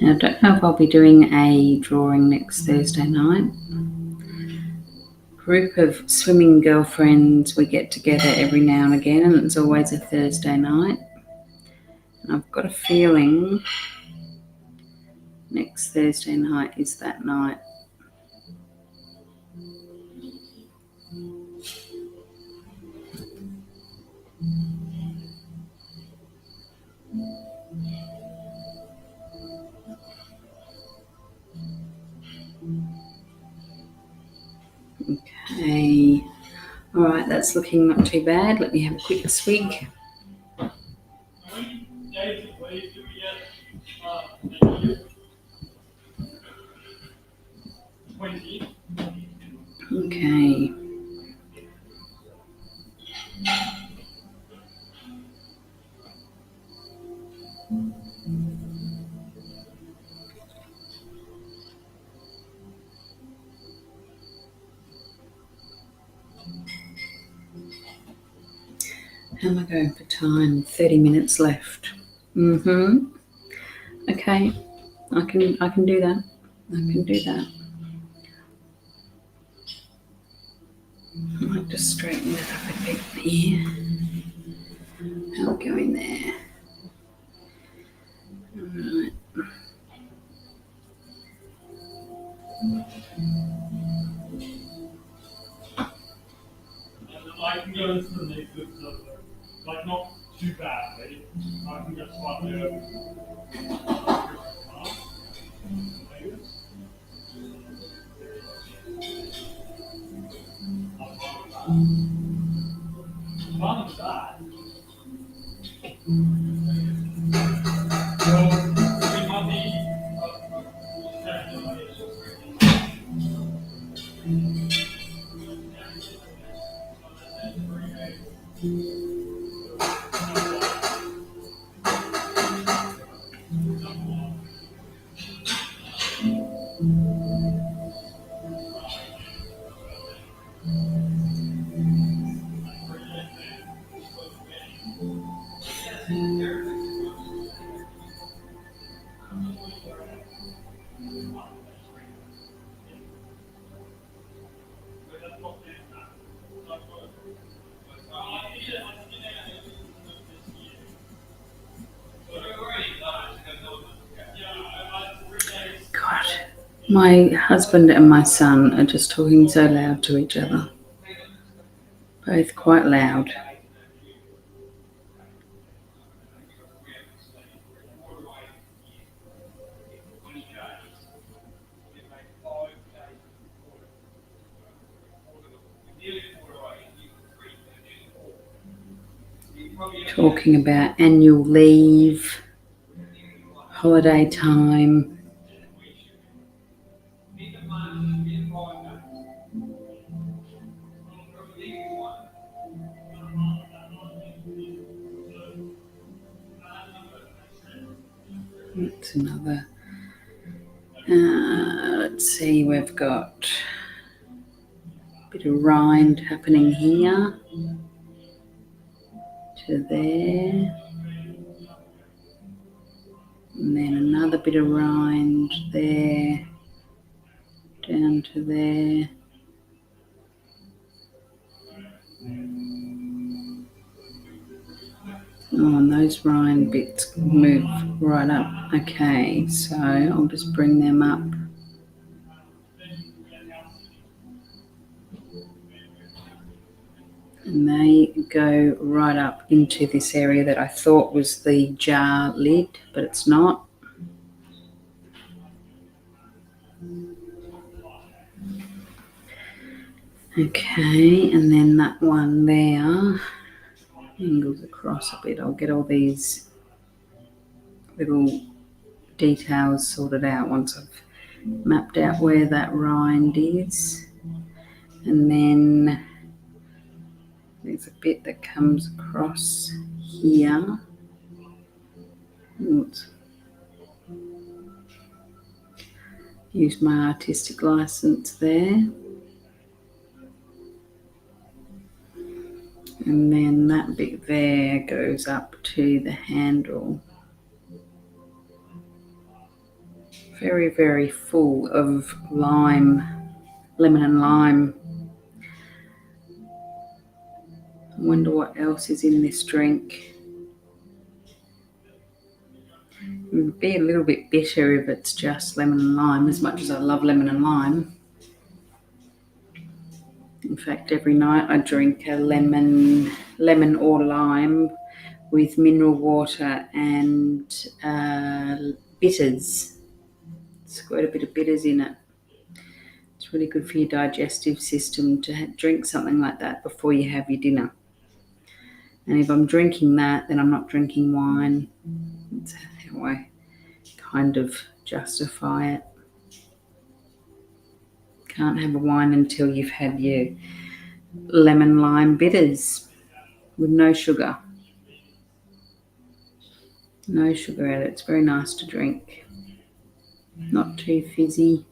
Now, I don't know if I'll be doing a drawing next Thursday night. Group of swimming girlfriends, we get together every now and again, and it's always a Thursday night. And I've got a feeling next Thursday night is that night. Okay. All right, that's looking not too bad. Let me have a quick swig. Okay. How am I going for time? 30 minutes left. Okay. I can do that. I can do that. I might just straighten that up a bit here. I'll go in there. Alright. I can go into the next episode, like not too badly. I can get slightly over. Fun with that. God, my husband and my son are just talking so loud to each other. Both quite loud. Talking about annual leave, holiday time. That's another. Let's see, we've got a bit of rind happening here to there. And then another bit of rind there, down to there. Oh, and those rind bits move right up. Okay, so I'll just bring them up. And they go right up into this area that I thought was the jar lid, but it's not. Okay, and then that one there angles across a bit. I'll get all these little details sorted out once I've mapped out where that rind is. And then there's a bit that comes across here. Oops. Use my artistic license there. And then that bit there goes up to the handle. very, very full of lime, lemon and lime. I wonder what else is in this drink. It would be a little bit bitter if it's just lemon and lime, as much as I love lemon and lime. In fact, every night I drink a lemon or lime with mineral water and bitters. It's quite a bit of bitters in it. It's really good for your digestive system to drink something like that before you have your dinner. And if I'm drinking that, then I'm not drinking wine. That's how I kind of justify it. Can't have a wine until you've had your lemon lime bitters with no sugar. No sugar added. It's very nice to drink. Not too fizzy.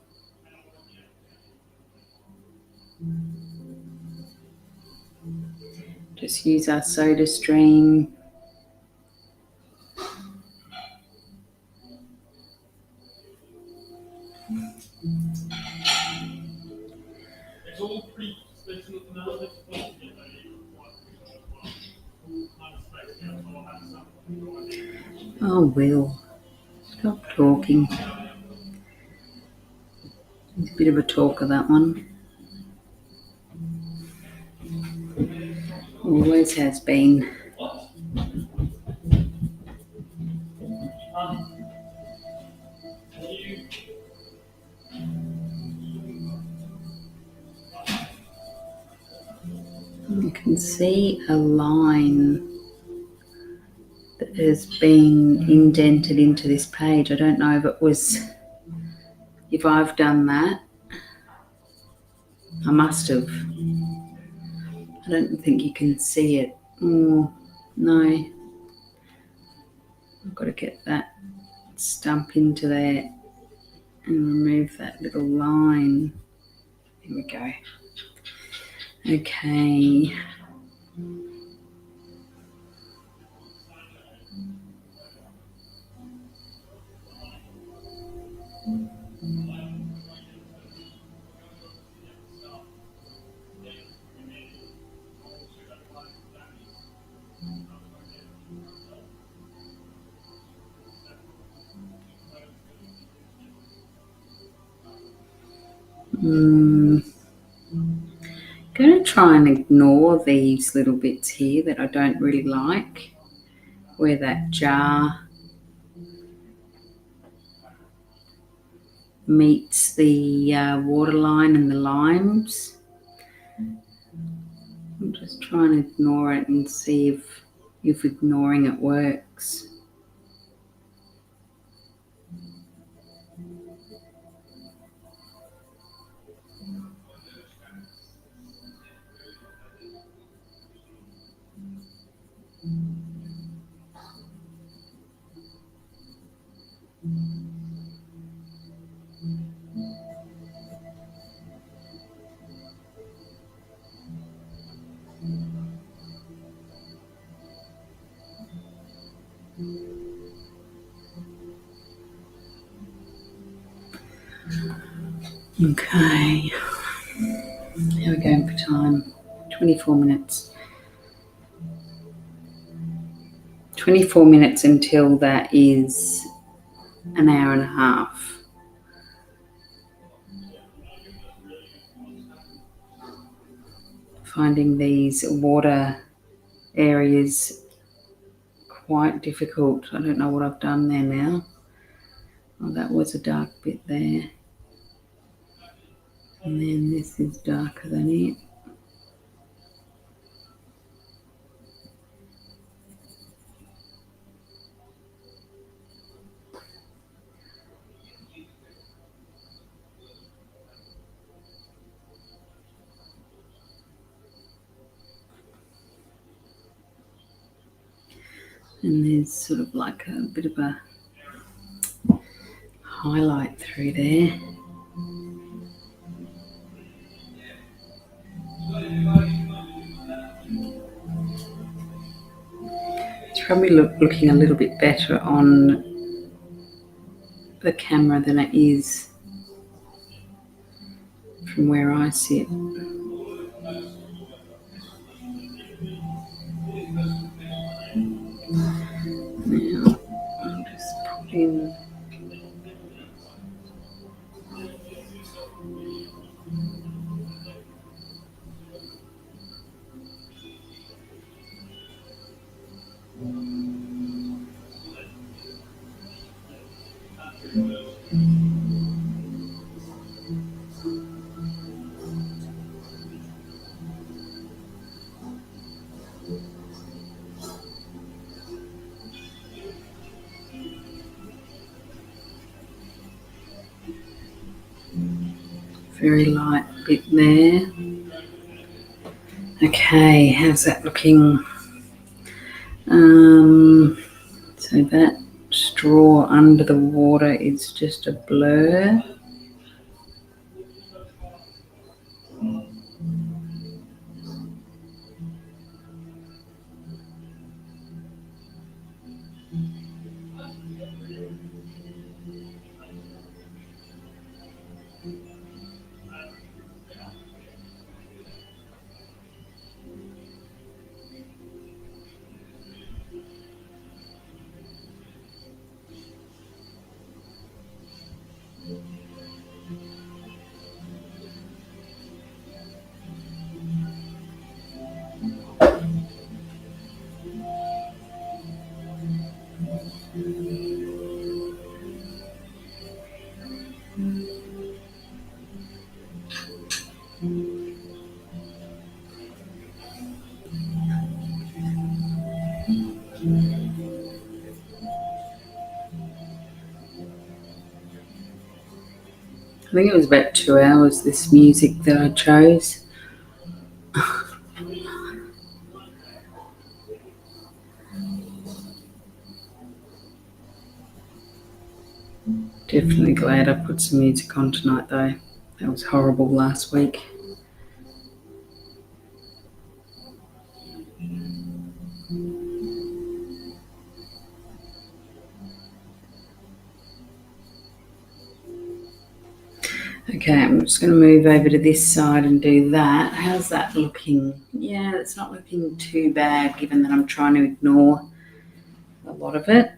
Just use our soda stream. It's all pretty special now. Oh, Will, stop talking. It's a bit of a talker, that one. Always has been. You can see a line that has been indented into this page. I don't know if I've done that. I must have. I don't think you can see it. Oh, no. I've got to get that stump into there and remove that little line. Here we go. Okay. Going to try and ignore these little bits here that I don't really like, where that jar meets the waterline and the limes. I'm just trying to ignore it and see if ignoring it works. Okay, how are we going for time? 24 minutes. 24 minutes until that is an hour and a half. Finding these water areas quite difficult. I don't know what I've done there now. Oh, that was a dark bit there. And then this is darker than it. And there's sort of like a bit of a highlight through there. It's probably looking a little bit better on the camera than it is from where I sit. Now I'll just put in very light bit there. Okay, how's that looking? So that straw under the water is just a blur. I think it was about 2 hours, this music that I chose. Definitely glad I put some music on tonight though. That was horrible last week. Okay, I'm just going to move over to this side and do that. How's that looking? Yeah, it's not looking too bad given that I'm trying to ignore a lot of it.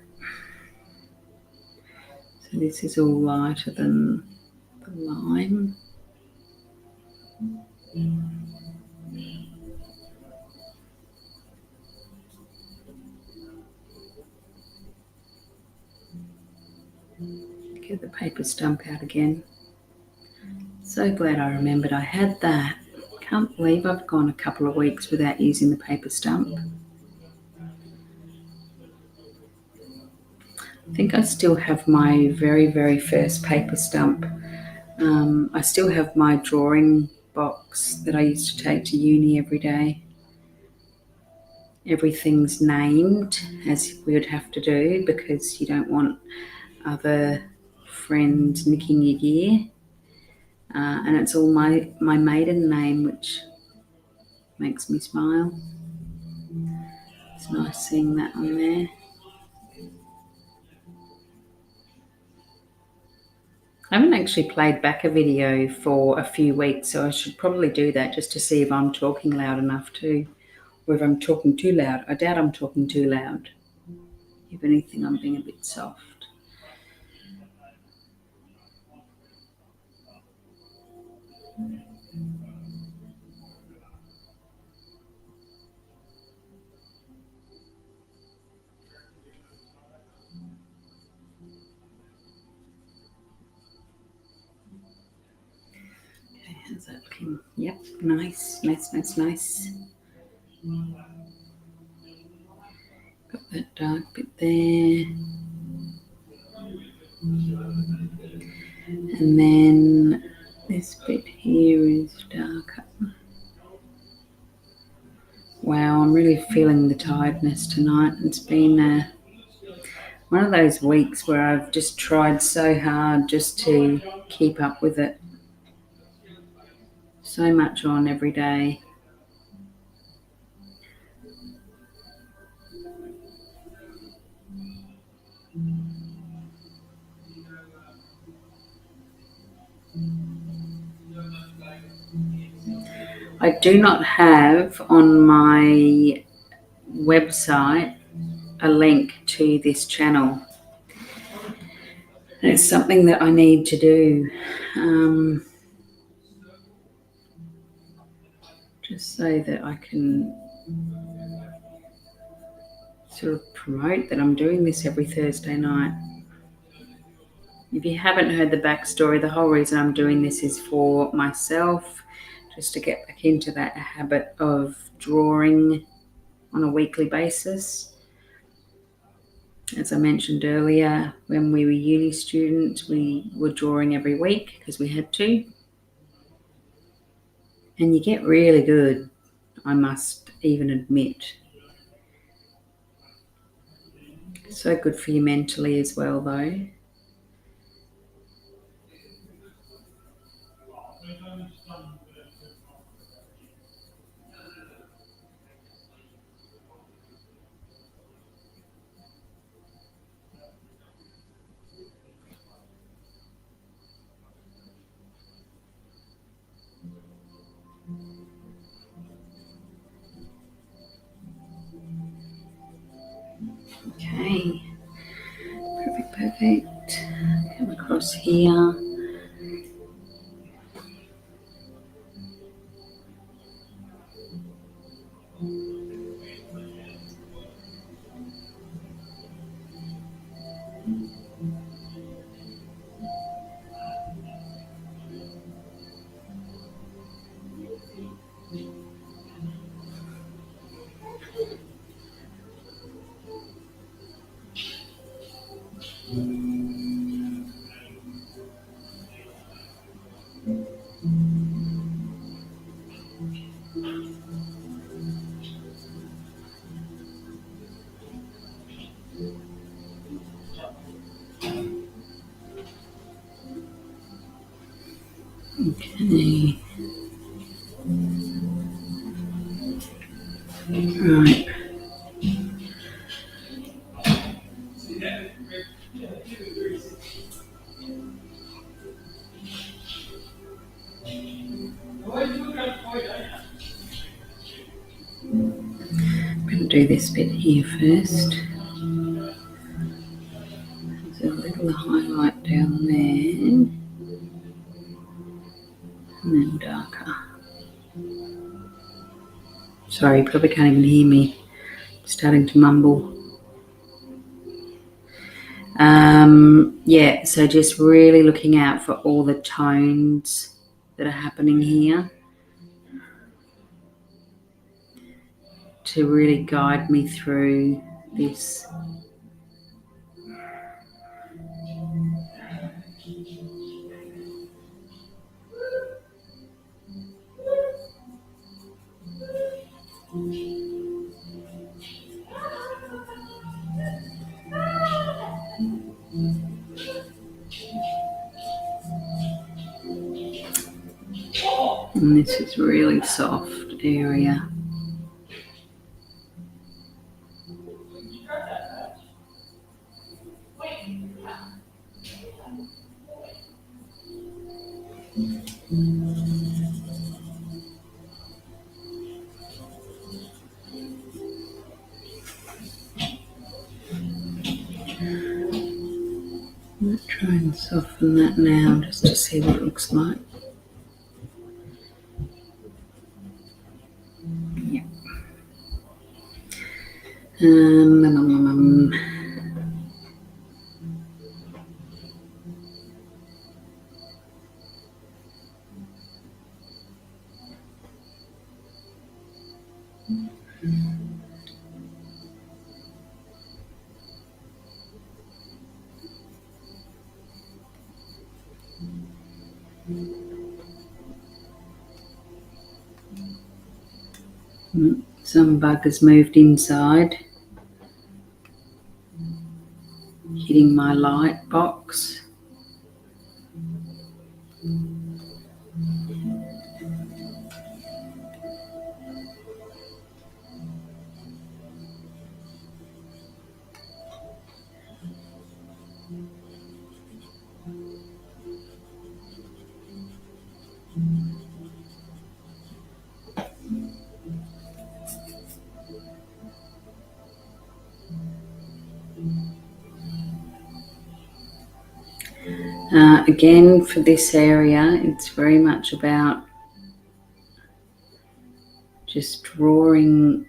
So this is all lighter than the lime. Get the paper stump out again. So glad I remembered I had that. Can't believe I've gone a couple of weeks without using the paper stump. I think I still have my very, very first paper stump. I still have my drawing box that I used to take to uni every day. Everything's named, as we would have to do, because you don't want other friends nicking your gear. And it's all my maiden name, which makes me smile. It's nice seeing that on there. I haven't actually played back a video for a few weeks, so I should probably do that just to see if I'm talking loud enough too, or if I'm talking too loud. I doubt I'm talking too loud. If anything, I'm being a bit soft. Okay, how's that looking? Yep, nice. Got that dark bit there. And then this bit here is darker. Wow, I'm really feeling the tiredness tonight. It's been one of those weeks where I've just tried so hard just to keep up with it. So much on every day. I do not have on my website a link to this channel. And it's something that I need to do, just so that I can sort of promote that I'm doing this every Thursday night. If you haven't heard the backstory, the whole reason I'm doing this is for myself, just to get back into that habit of drawing on a weekly basis. As I mentioned earlier, when we were uni students, we were drawing every week because we had to. And you get really good, I must even admit. So good for you mentally as well, though. Okay, perfect. Come across here. Okay. Right. I'm going to do this bit here first. There's a little highlight down there, and then darker. Sorry, you probably can't even hear me. I'm starting to mumble. Yeah, so just really looking out for all the tones that are happening here to really guide me through this. And this is really soft area. I'm going to try and soften that now just to see what it looks like. Yeah. Some bug has moved inside, hitting my light box. Again, for this area, it's very much about just drawing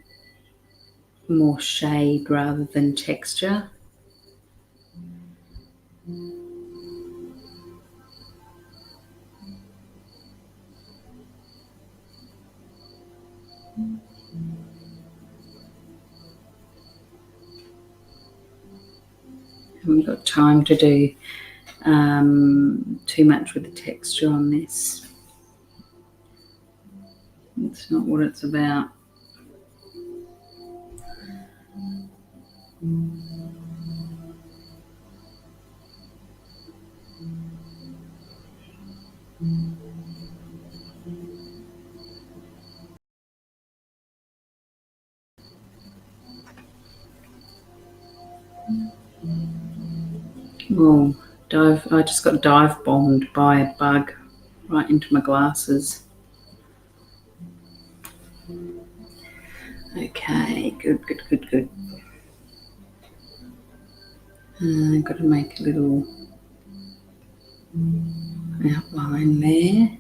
more shade rather than texture. Haven't got time to do too much with the texture on this. It's not what it's about. Oh, I just got dive bombed by a bug right into my glasses. Okay, good. I've got to make a little outline there.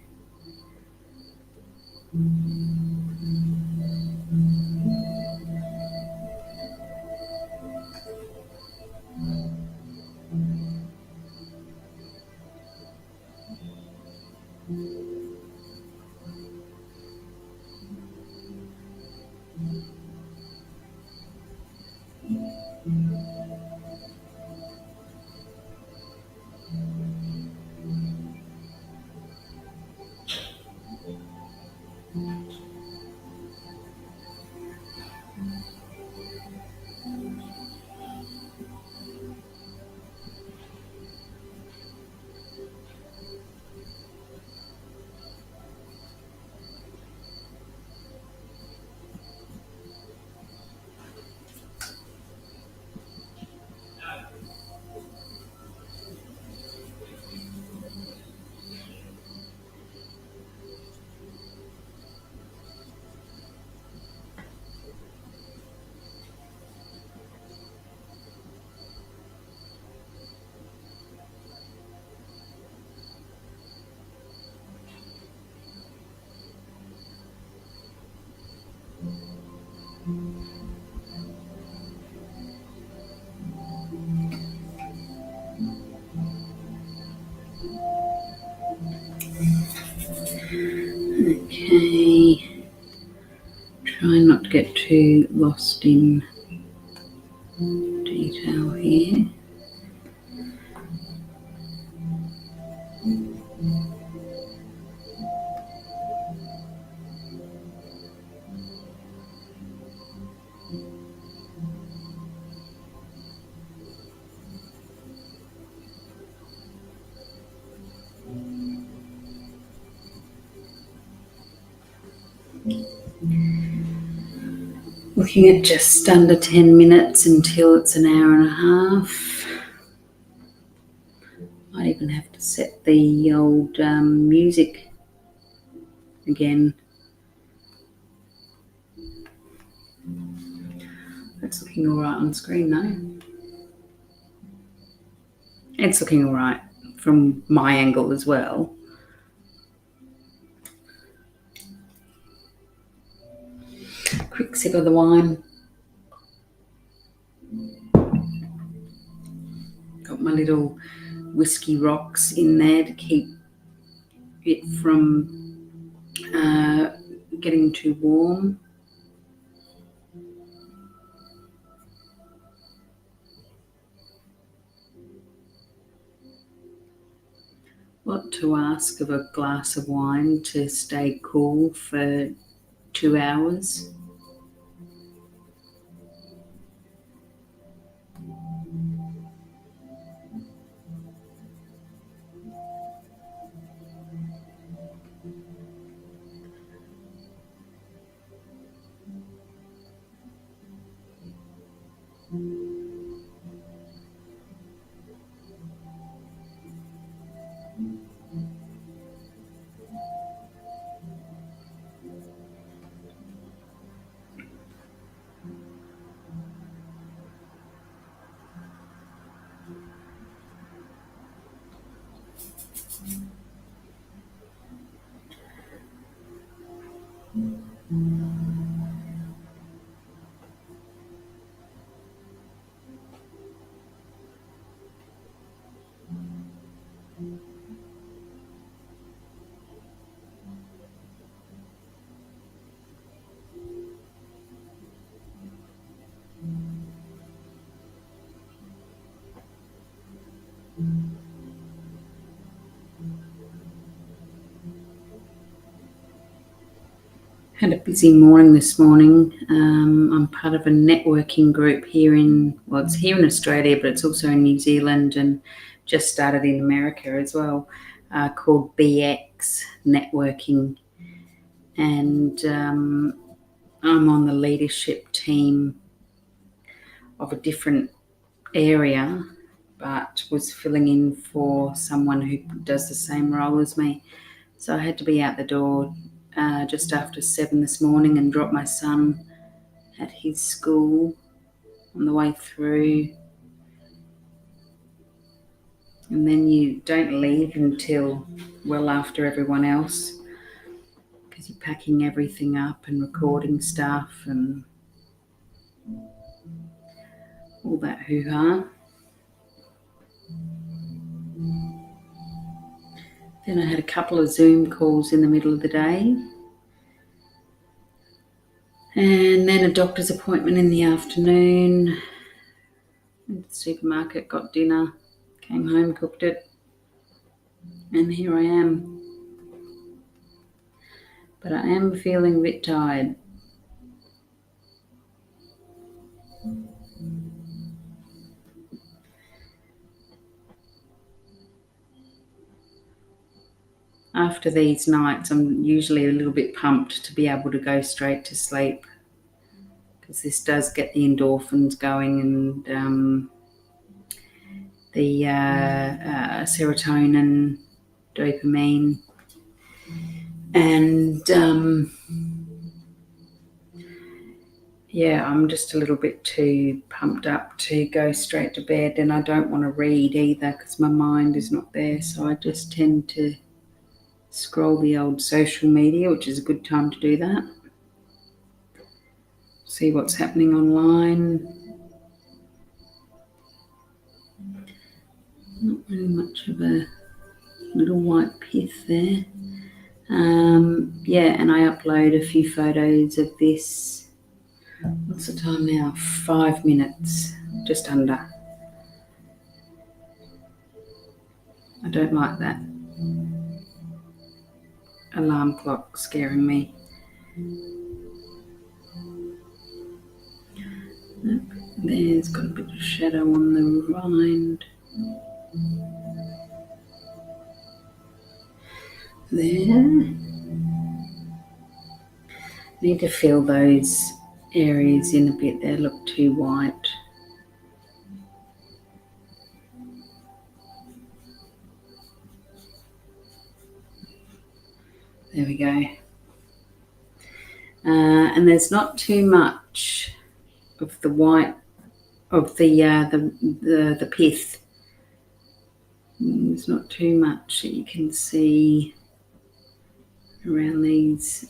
Okay, try not to get too lost in detail here. Looking at just under 10 minutes until it's an hour and a half. Might even have to set the old music again. That's looking all right on screen though. It's looking all right from my angle as well. Quick sip of the wine. Got my little whiskey rocks in there to keep it from getting too warm. What to ask of a glass of wine to stay cool for 2 hours? Had a busy morning this morning. I'm part of a networking group here it's here in Australia, but it's also in New Zealand and just started in America as well, called BX Networking. And I'm on the leadership team of a different area, but was filling in for someone who does the same role as me. So I had to be out the door just after 7 this morning and drop my son at his school on the way through. And then you don't leave until well after everyone else, because you're packing everything up and recording stuff and all that hoo-ha. Then I had a couple of Zoom calls in the middle of the day. And then a doctor's appointment in the afternoon. Went to the supermarket, got dinner, came home, cooked it, and here I am. But I am feeling a bit tired. After these nights, I'm usually a little bit pumped to be able to go straight to sleep, because this does get the endorphins going and the serotonin, dopamine, and I'm just a little bit too pumped up to go straight to bed, and I don't want to read either because my mind is not there, so I just tend to scroll the old social media, which is a good time to do that. See what's happening online. Not really much of a little white pith there. And I upload a few photos of this. What's the time now? 5 minutes, just under. I don't like that alarm clock scaring me. There's got a bit of shadow on the rind. There. Need to fill those areas in a bit. They look too white. There we go. And there's not too much of the white of the pith. There's not too much that you can see around these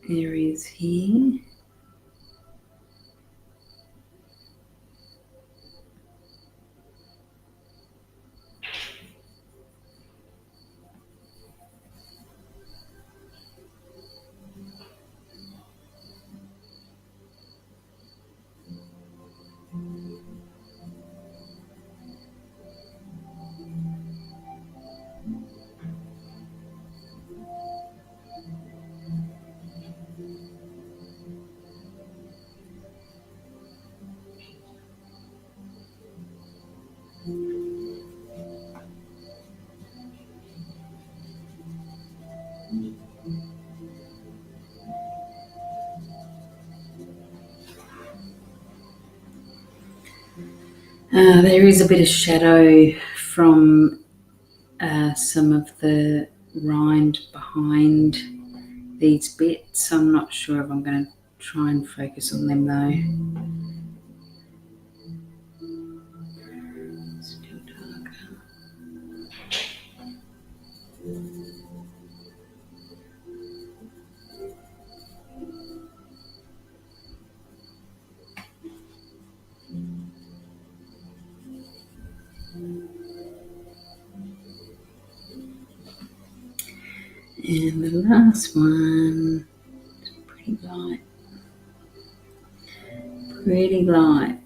areas here. There is a bit of shadow from some of the rind behind these bits. I'm not sure if I'm going to try and focus on them though. Still darker. And the last one is pretty light. Pretty light.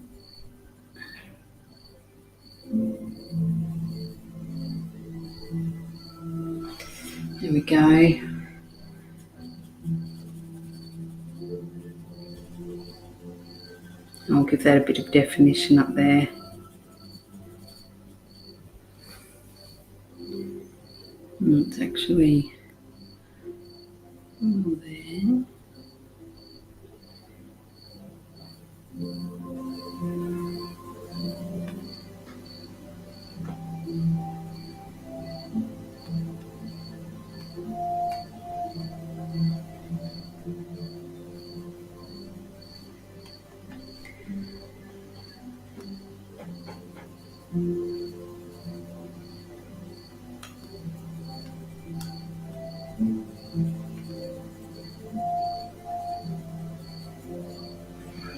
There we go. I'll give that a bit of definition up there. It's actually there.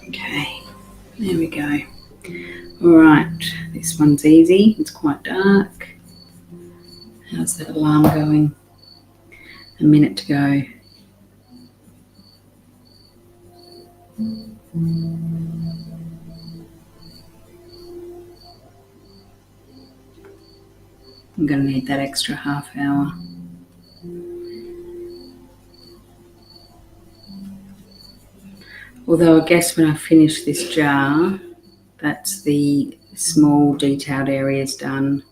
Okay, there we go. All right, this one's easy. It's quite dark. How's that alarm going? A minute to go. I'm going to need that extra half hour. Although I guess when I finish this jar, that's the small detailed areas done.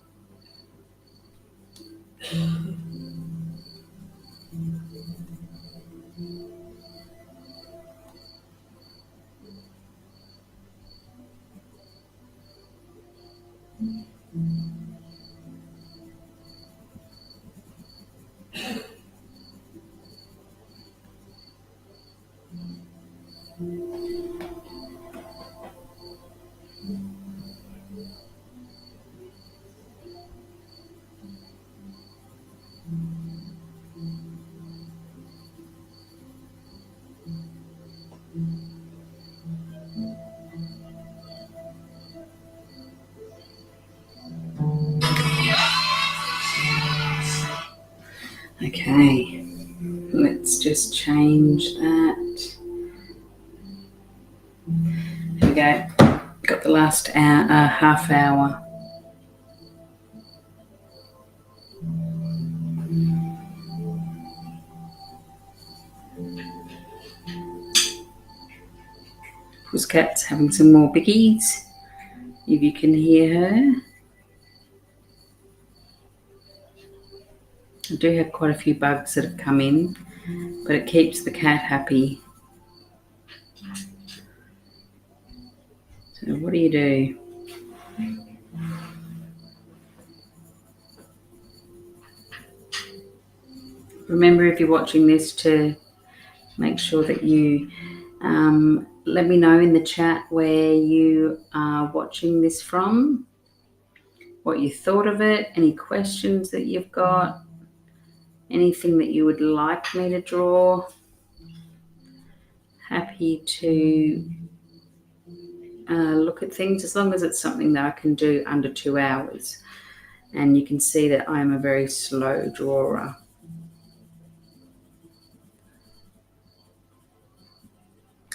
Okay, let's just change that. There we go. Got the last hour, half hour. Pussycat's having some more biggies, if you can hear her. I do have quite a few bugs that have come in, but it keeps the cat happy. So what do you do? Remember, if you're watching this, to make sure that you let me know in the chat where you are watching this from, what you thought of it, any questions that you've got, anything that you would like me to draw. Happy to look at things, as long as it's something that I can do under 2 hours. And you can see that I am a very slow drawer.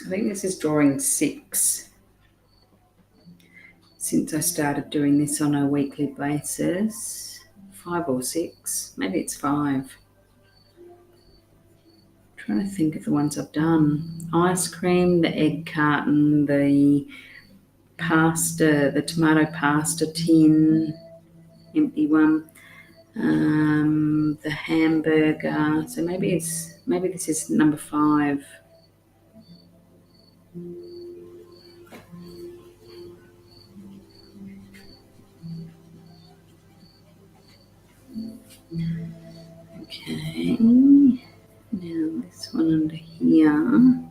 I think this is drawing 6 since I started doing this on a weekly basis. 5 or 6, maybe it's 5. I'm trying to think of the ones I've done. Ice cream, the egg carton, the pasta, the tomato pasta tin, empty one, the hamburger. So maybe this is number 5. Okay, now this one under here.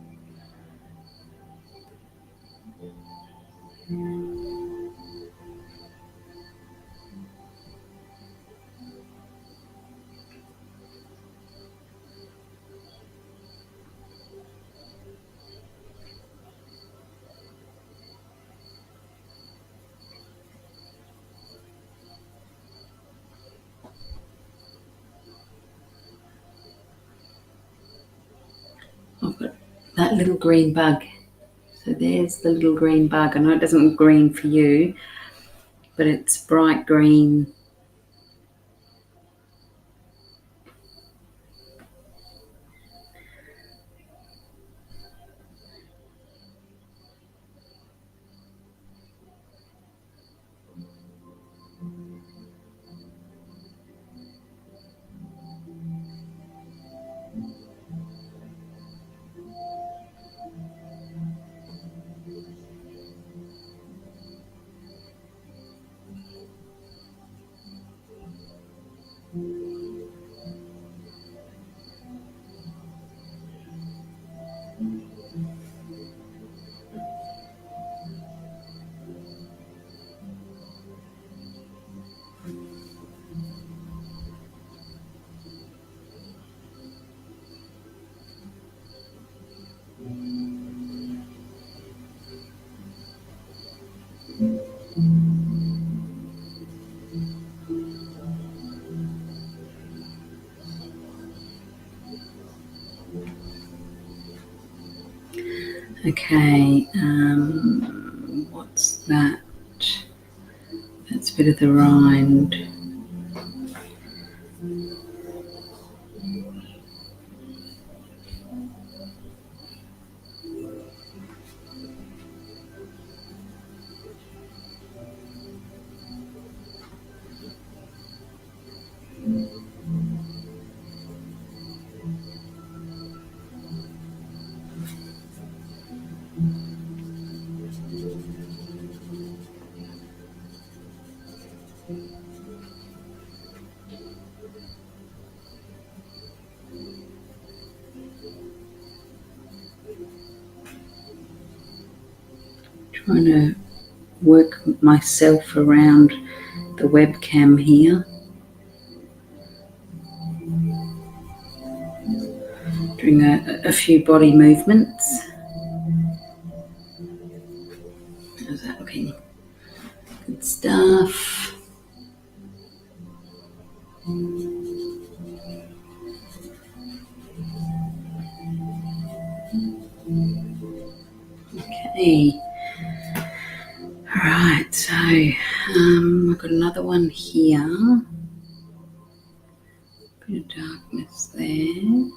I've got that little green bug. So there's the little green bug. I know it doesn't look green for you, but it's bright green. Okay, what's that? That's a bit of the rind. Trying to work myself around the webcam here. Doing a few body movements. How's that looking? Good stuff. Okay. Alright, so I've got another one here. Bit of darkness there.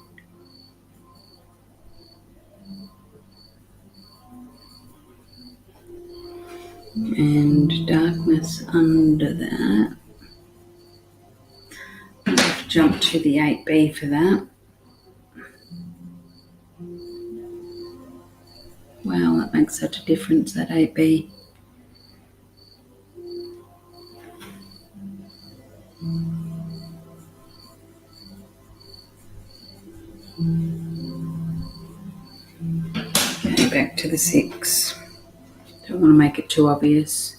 And darkness under that. I'll have to jump to the 8B for that. Wow, that makes such a difference, that 8B. Okay, back to the 6. Don't want to make it too obvious.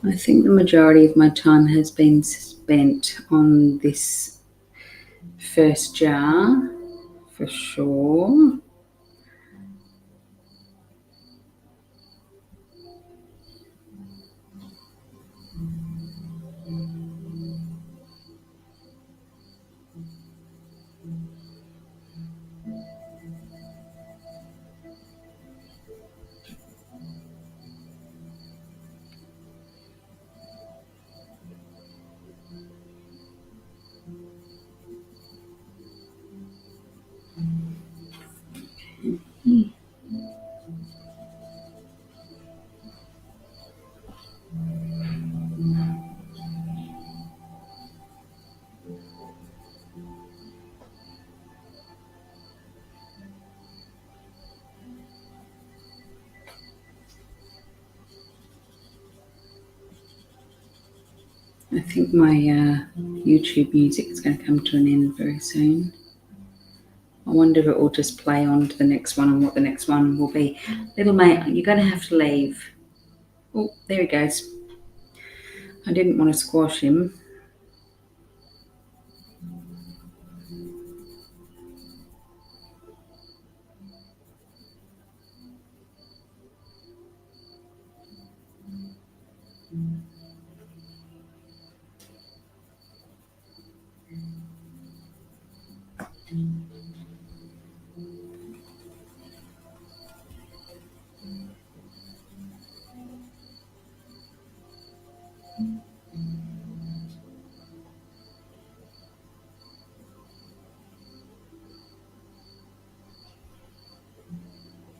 I think the majority of my time has been spent on this first jar, for sure. I think my YouTube music is going to come to an end very soon. I wonder if it will just play on to the next one and what the next one will be. Little mate, you're going to have to leave. Oh, there he goes. I didn't want to squash him.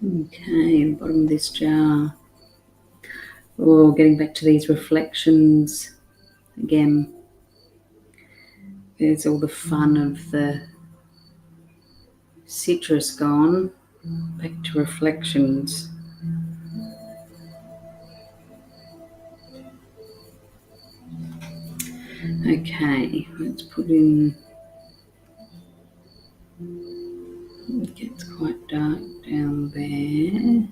Okay, the bottom of this jar. Oh, getting back to these reflections again. There's all the fun of the citrus gone. Back to reflections. Okay, let's put in. It gets quite dark down there.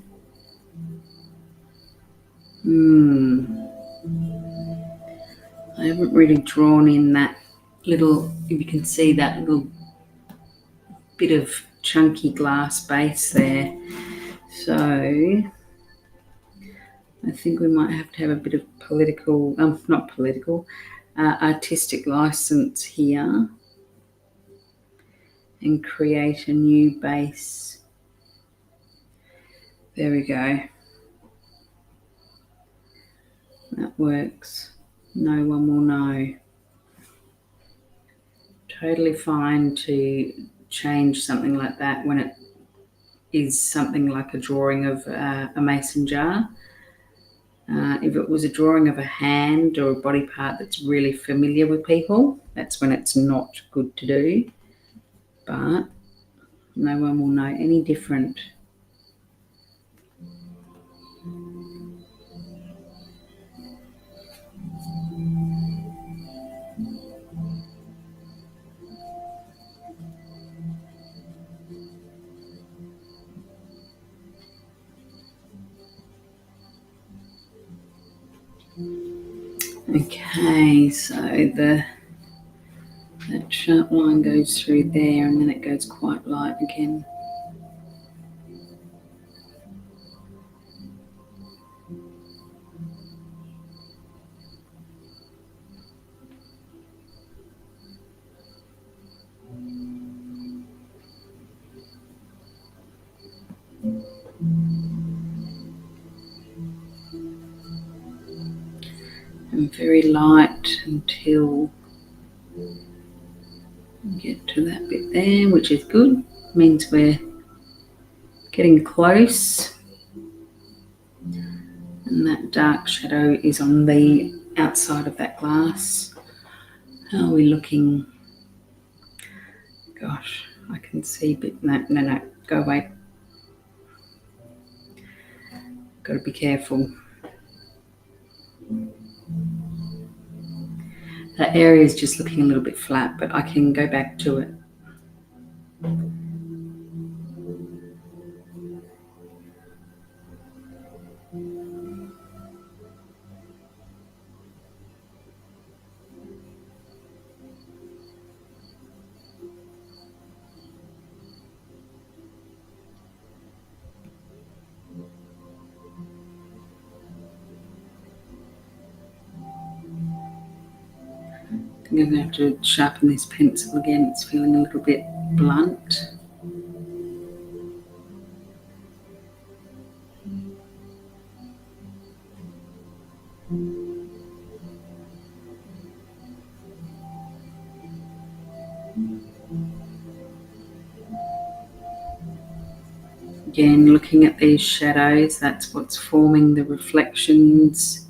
I haven't really drawn in that little, if you can see that little bit of chunky glass base there. So I think we might have to have a bit of artistic license here and create a new base. There we go. That works. No one will know. Totally fine to change something like that when it is something like a drawing of a mason jar. If it was a drawing of a hand or a body part that's really familiar with people, that's when it's not good to do. But no one will know any different. Okay, so that sharp line goes through there and then it goes quite light again. And very light until we get to that bit there, which is good. Means we're getting close. And that dark shadow is on the outside of that glass. How are we looking? Gosh, I can see a bit. No, go away. Got to be careful. That area is just looking a little bit flat, but I can go back to it. I think I'm going to have to sharpen this pencil again. It's feeling a little bit blunt. Again, looking at these shadows, that's what's forming the reflections.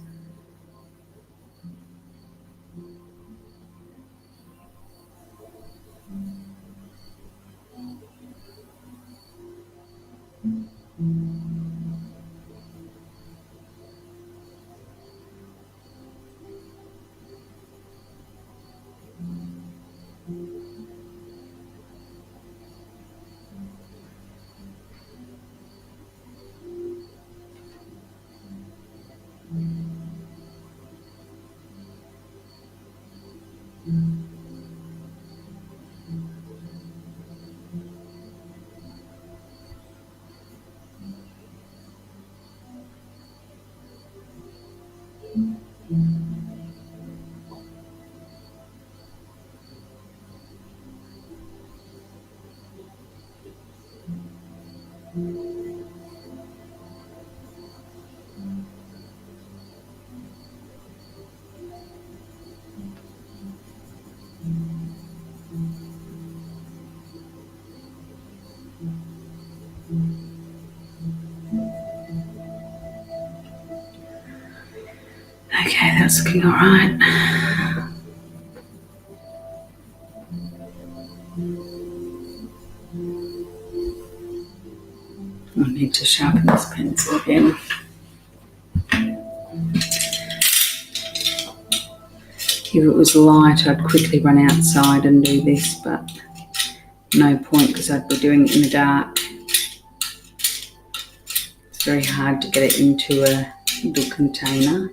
that's looking all right. I need to sharpen this pencil again. If it was light, I'd quickly run outside and do this, but no point because I'd be doing it in the dark. It's very hard to get it into a little container.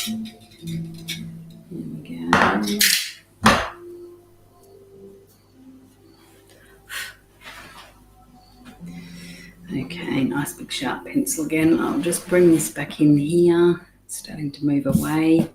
There we go. Okay, nice big sharp pencil again. I'll just bring this back in here. It's starting to move away.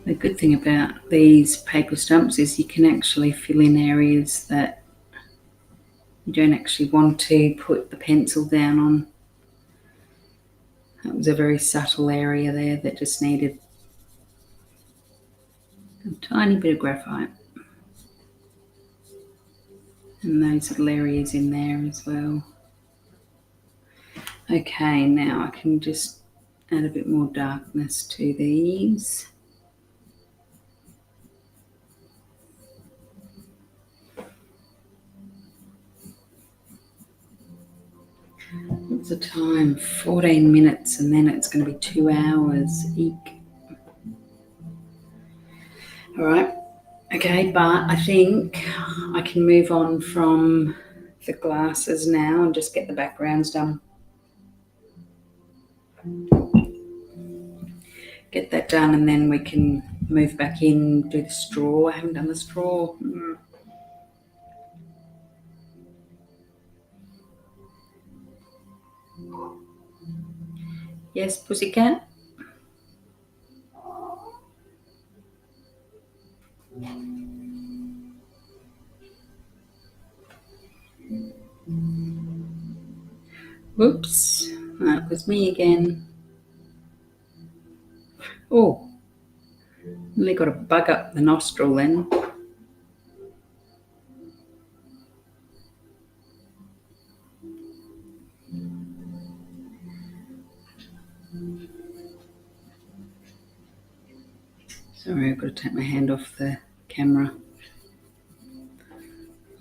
The good thing about these paper stumps is you can actually fill in areas that you don't actually want to put the pencil down on. That was a very subtle area there that just needed a tiny bit of graphite. And those little areas in there as well. Okay, now I can just add a bit more darkness to these. What's the time? 14 minutes, and then it's going to be 2 hours. Eek. All right. Okay, but I think I can move on from the glasses now and just get the backgrounds done. Get that done, and then we can move back in, do the straw. I haven't done the straw. Yes, pussycat? Whoops, that was me again. Oh, nearly got a bug up the nostril then. Sorry, I've got to take my hand off the camera.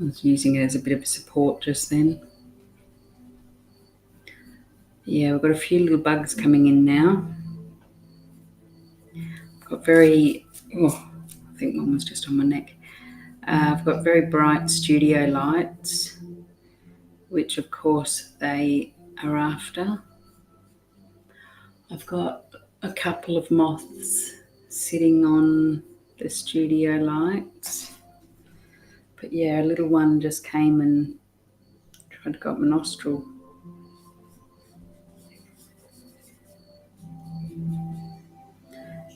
I was using it as a bit of a support just then. Yeah, we've got a few little bugs coming in now. I've got very, I think one was just on my neck. I've got very bright studio lights, which of course they are after. I've got a couple of moths sitting on the studio lights. But yeah, a little one just came and tried to go up my nostril.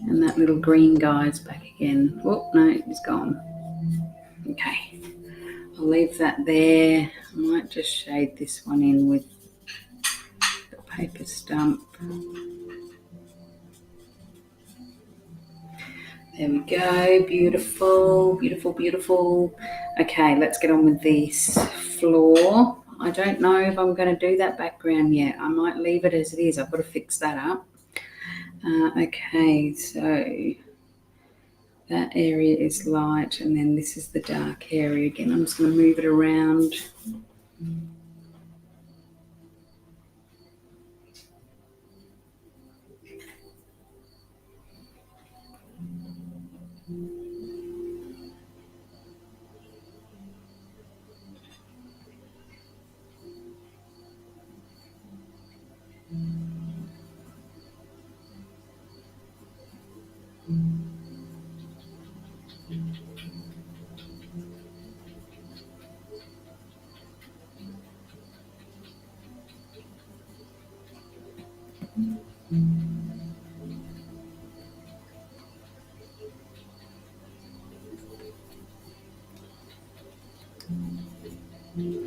And that little green guy's back again. Oh, no, he's gone. Okay, I'll leave that there. I might just shade this one in with paper stump. There we go, beautiful, beautiful, beautiful. Okay, let's get on with this floor. I don't know if I'm going to do that background yet. I might leave it as it is. I've got to fix that up. Okay, so that area is light, and then this is the dark area. Again, I'm just going to move it around.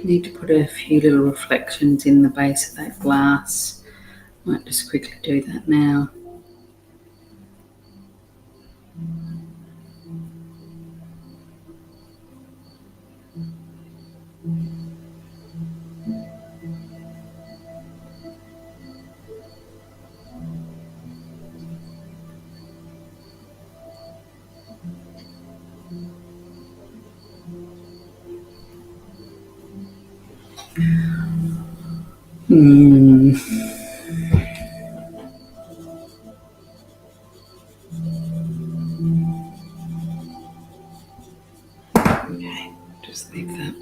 Need to put a few little reflections in the base of that glass. Might just quickly do that now. Okay, just leave that.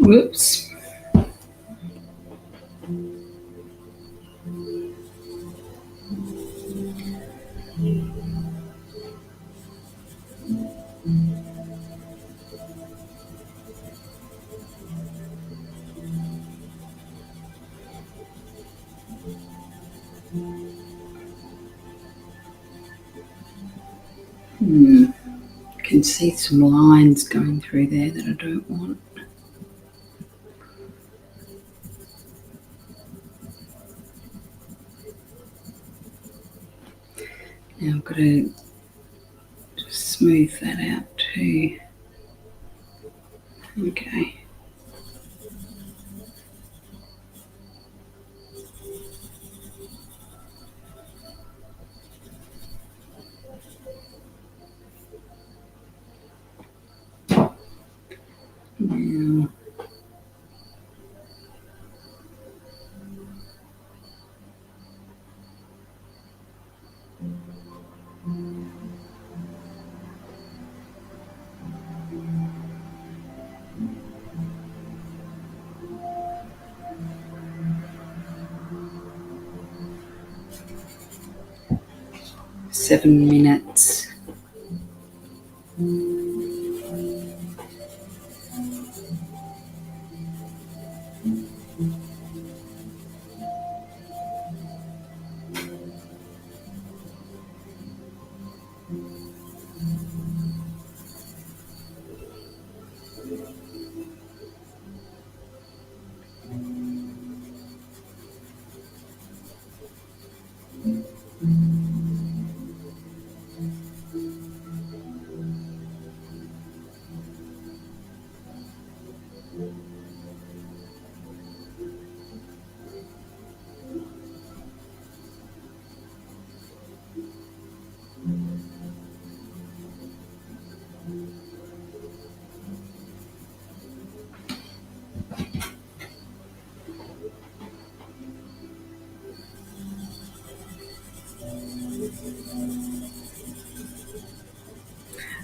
Whoops. Can see some lines going through there that I don't want. Now I've got to just smooth that out too. Okay. Now, seven minutes.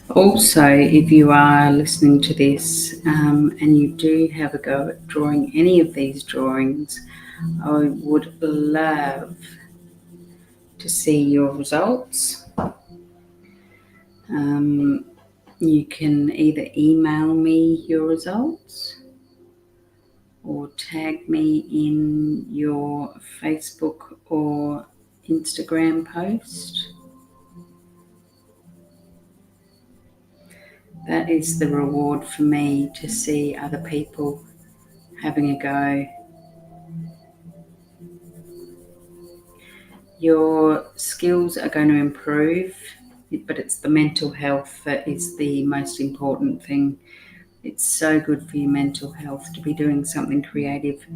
Also, if you are listening to this and you do have a go at drawing any of these drawings, I would love to see your results. You can either email me your results or tag me in your Facebook or Instagram post. That is the reward for me, to see other people having a go. Your skills are going to improve, but it's the mental health that is the most important thing. It's so good for your mental health to be doing something creative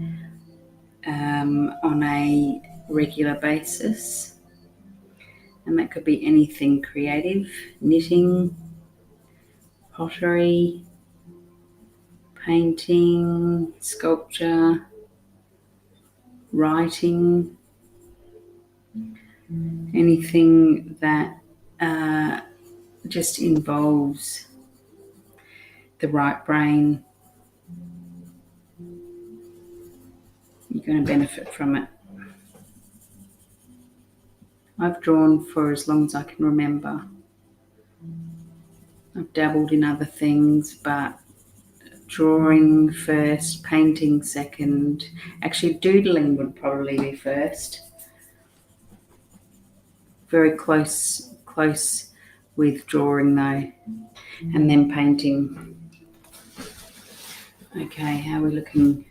on a regular basis. And that could be anything creative: knitting, pottery, painting, sculpture, writing, anything that just involves the right brain. You're going to benefit from it. I've drawn for as long as I can remember. I've dabbled in other things, but drawing first, painting second. Actually, doodling would probably be first. Very close with drawing though, and then painting. Okay, how are we looking?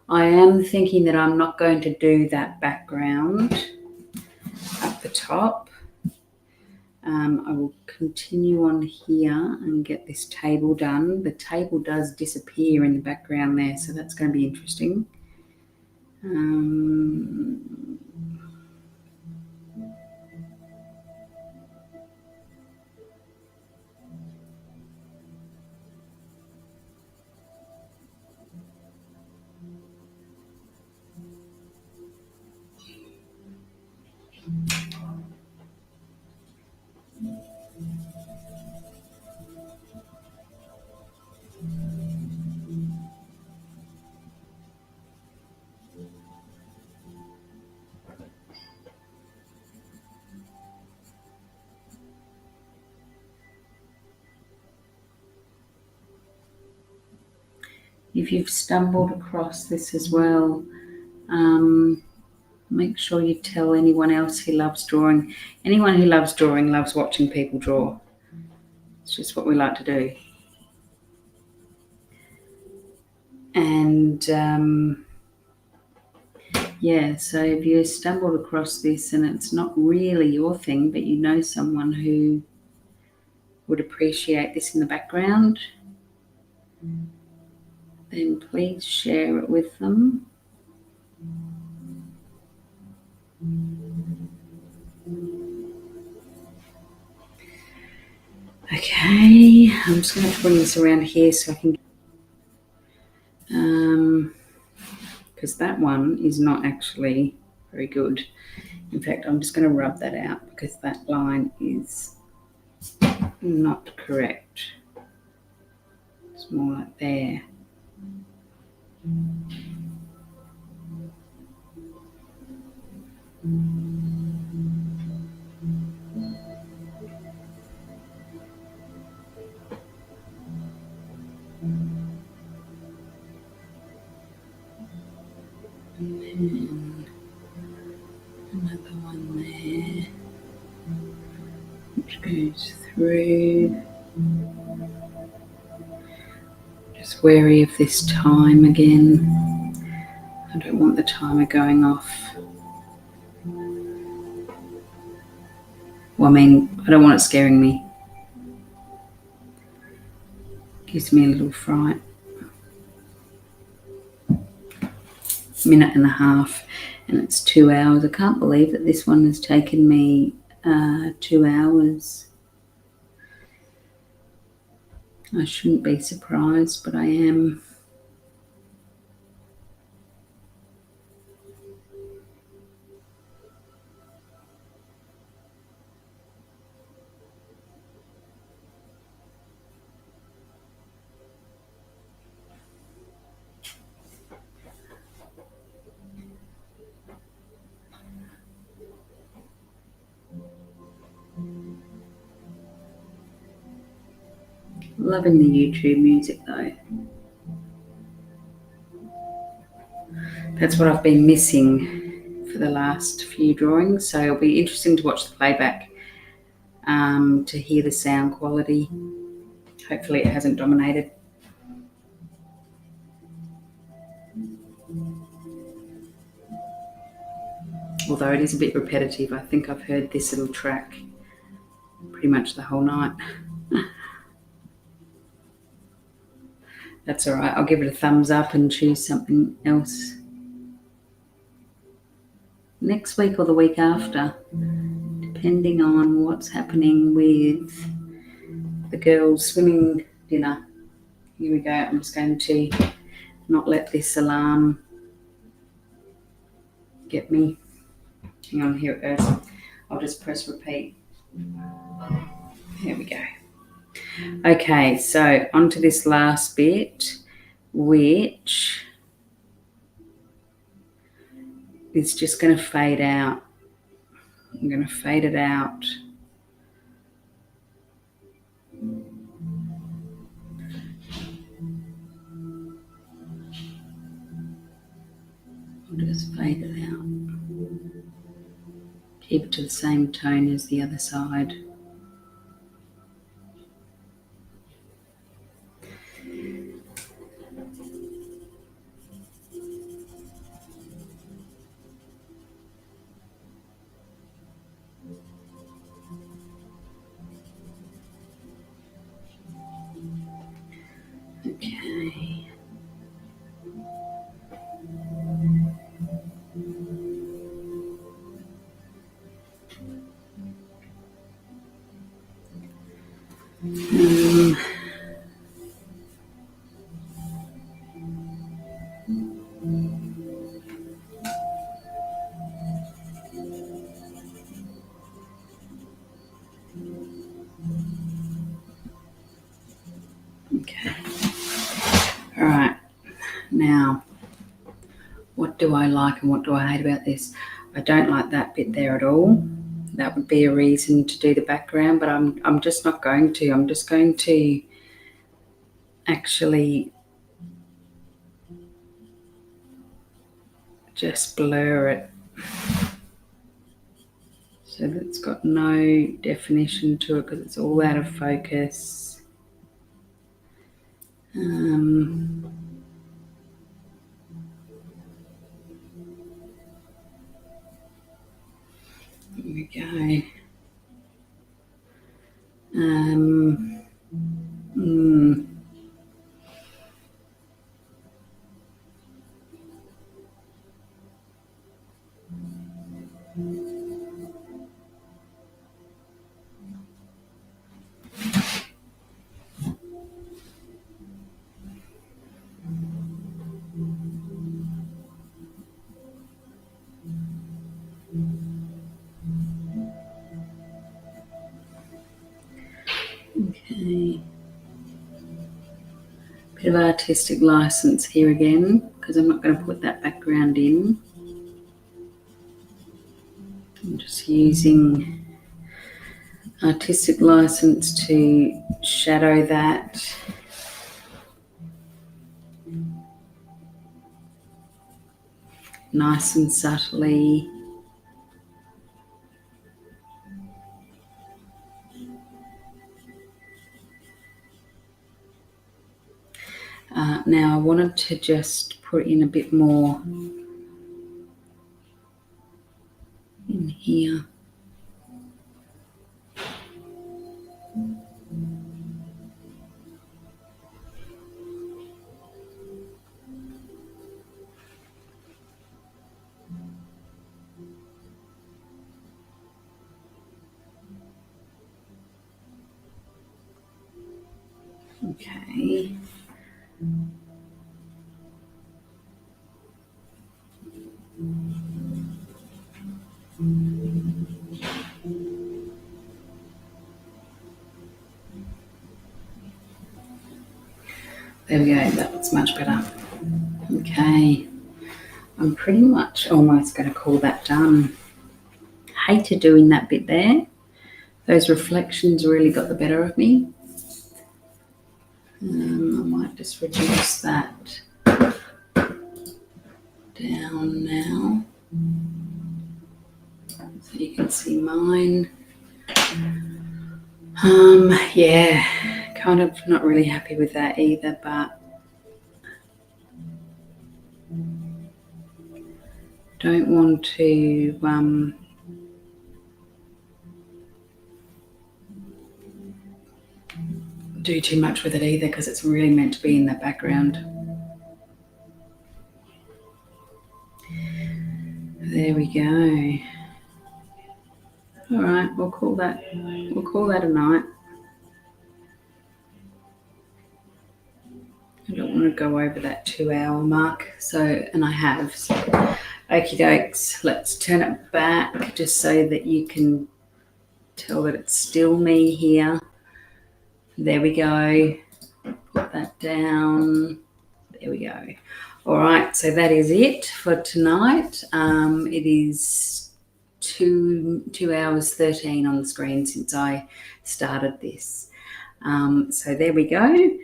I am thinking that I'm not going to do that background up the top. I will continue on here and get this table done. The table does disappear in the background there, so that's going to be interesting. If you've stumbled across this as well, make sure you tell anyone else who loves drawing. Anyone who loves drawing loves watching people draw. It's just what we like to do. And yeah, so if you stumbled across this and it's not really your thing, but you know someone who would appreciate this in the background, then please share it with them. Okay, I'm just going to bring this around here so I can, because that one is not actually very good. In fact, I'm just going to rub that out because that line is not correct. It's more like there. And another one there. which goes through. Just wary of this time again. I don't want the timer going off. Well, I mean, I don't want it scaring me. Gives me a little fright. Minute and a half, and it's 2 hours. I can't believe that this one has taken me 2 hours. I shouldn't be surprised, but I am. Loving the YouTube music though. That's what I've been missing for the last few drawings, so it'll be interesting to watch the playback to hear the sound quality. Hopefully it hasn't dominated. Although it is a bit repetitive. I think I've heard this little track pretty much the whole night. That's all right. I'll give it a thumbs up and choose something else next week or the week after, depending on what's happening with the girls' swimming dinner. Here we go. I'm just going to not let this alarm get me. Hang on, here it goes. I'll just press repeat. There we go. Okay, so on to this last bit, which is just going to fade out. I'm going to fade it out. I'll just fade it out. Keep it to the same tone as the other side. Okay. Okay. All right. Now, what do I like and what do I hate about this? I don't like that bit there at all. That would be a reason to do the background, but I'm just not going to. I'm just going to actually just blur it so that it's got no definition to it because it's all out of focus. Here we go. Okay. Bit of artistic license here again because I'm not going to put that background in. I'm just using artistic license to shadow that. Nice and subtly. Now I wanted to just put in a bit more in here. Okay. There we go, that looks much better. Okay, I'm pretty much almost going to call that done. Hated doing that bit there. Those reflections really got the better of me. I might just reduce that down now so you can see mine. Yeah, kind of not really happy with that either, but don't want to do too much with it either, because it's really meant to be in the background. There we go. All right, we'll call that a night. I don't want to go over that 2-hour mark, and I have. So, okie dokes, let's turn it back just so that you can tell that it's still me here. There we go. Put that down. There we go. All right, so that is it for tonight. It is 2 hours 13 on the screen since I started this. So there we go.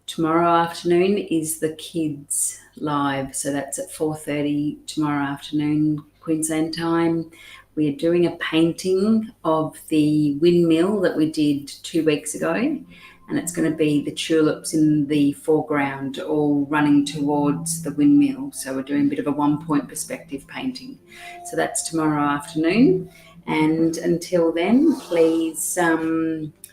Tomorrow afternoon is the kids live, so that's at 4:30 tomorrow afternoon Queensland time. We are doing a painting of the windmill that we did 2 weeks ago, and it's going to be the tulips in the foreground all running towards the windmill. So we're doing a bit of a one-point perspective painting. So that's tomorrow afternoon. And until then, please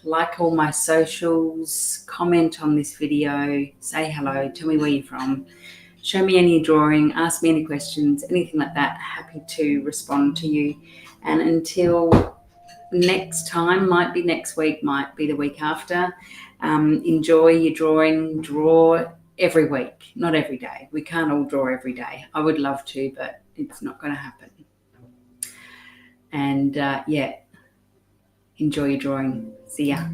like all my socials, comment on this video, say hello, tell me where you're from, show me any drawing, ask me any questions, anything like that. Happy to respond to you. And until next time, might be next week, might be the week after, enjoy your drawing. Draw every week, not every day. We can't all draw every day. I would love to, but it's not going to happen. And yeah, enjoy your drawing. See ya.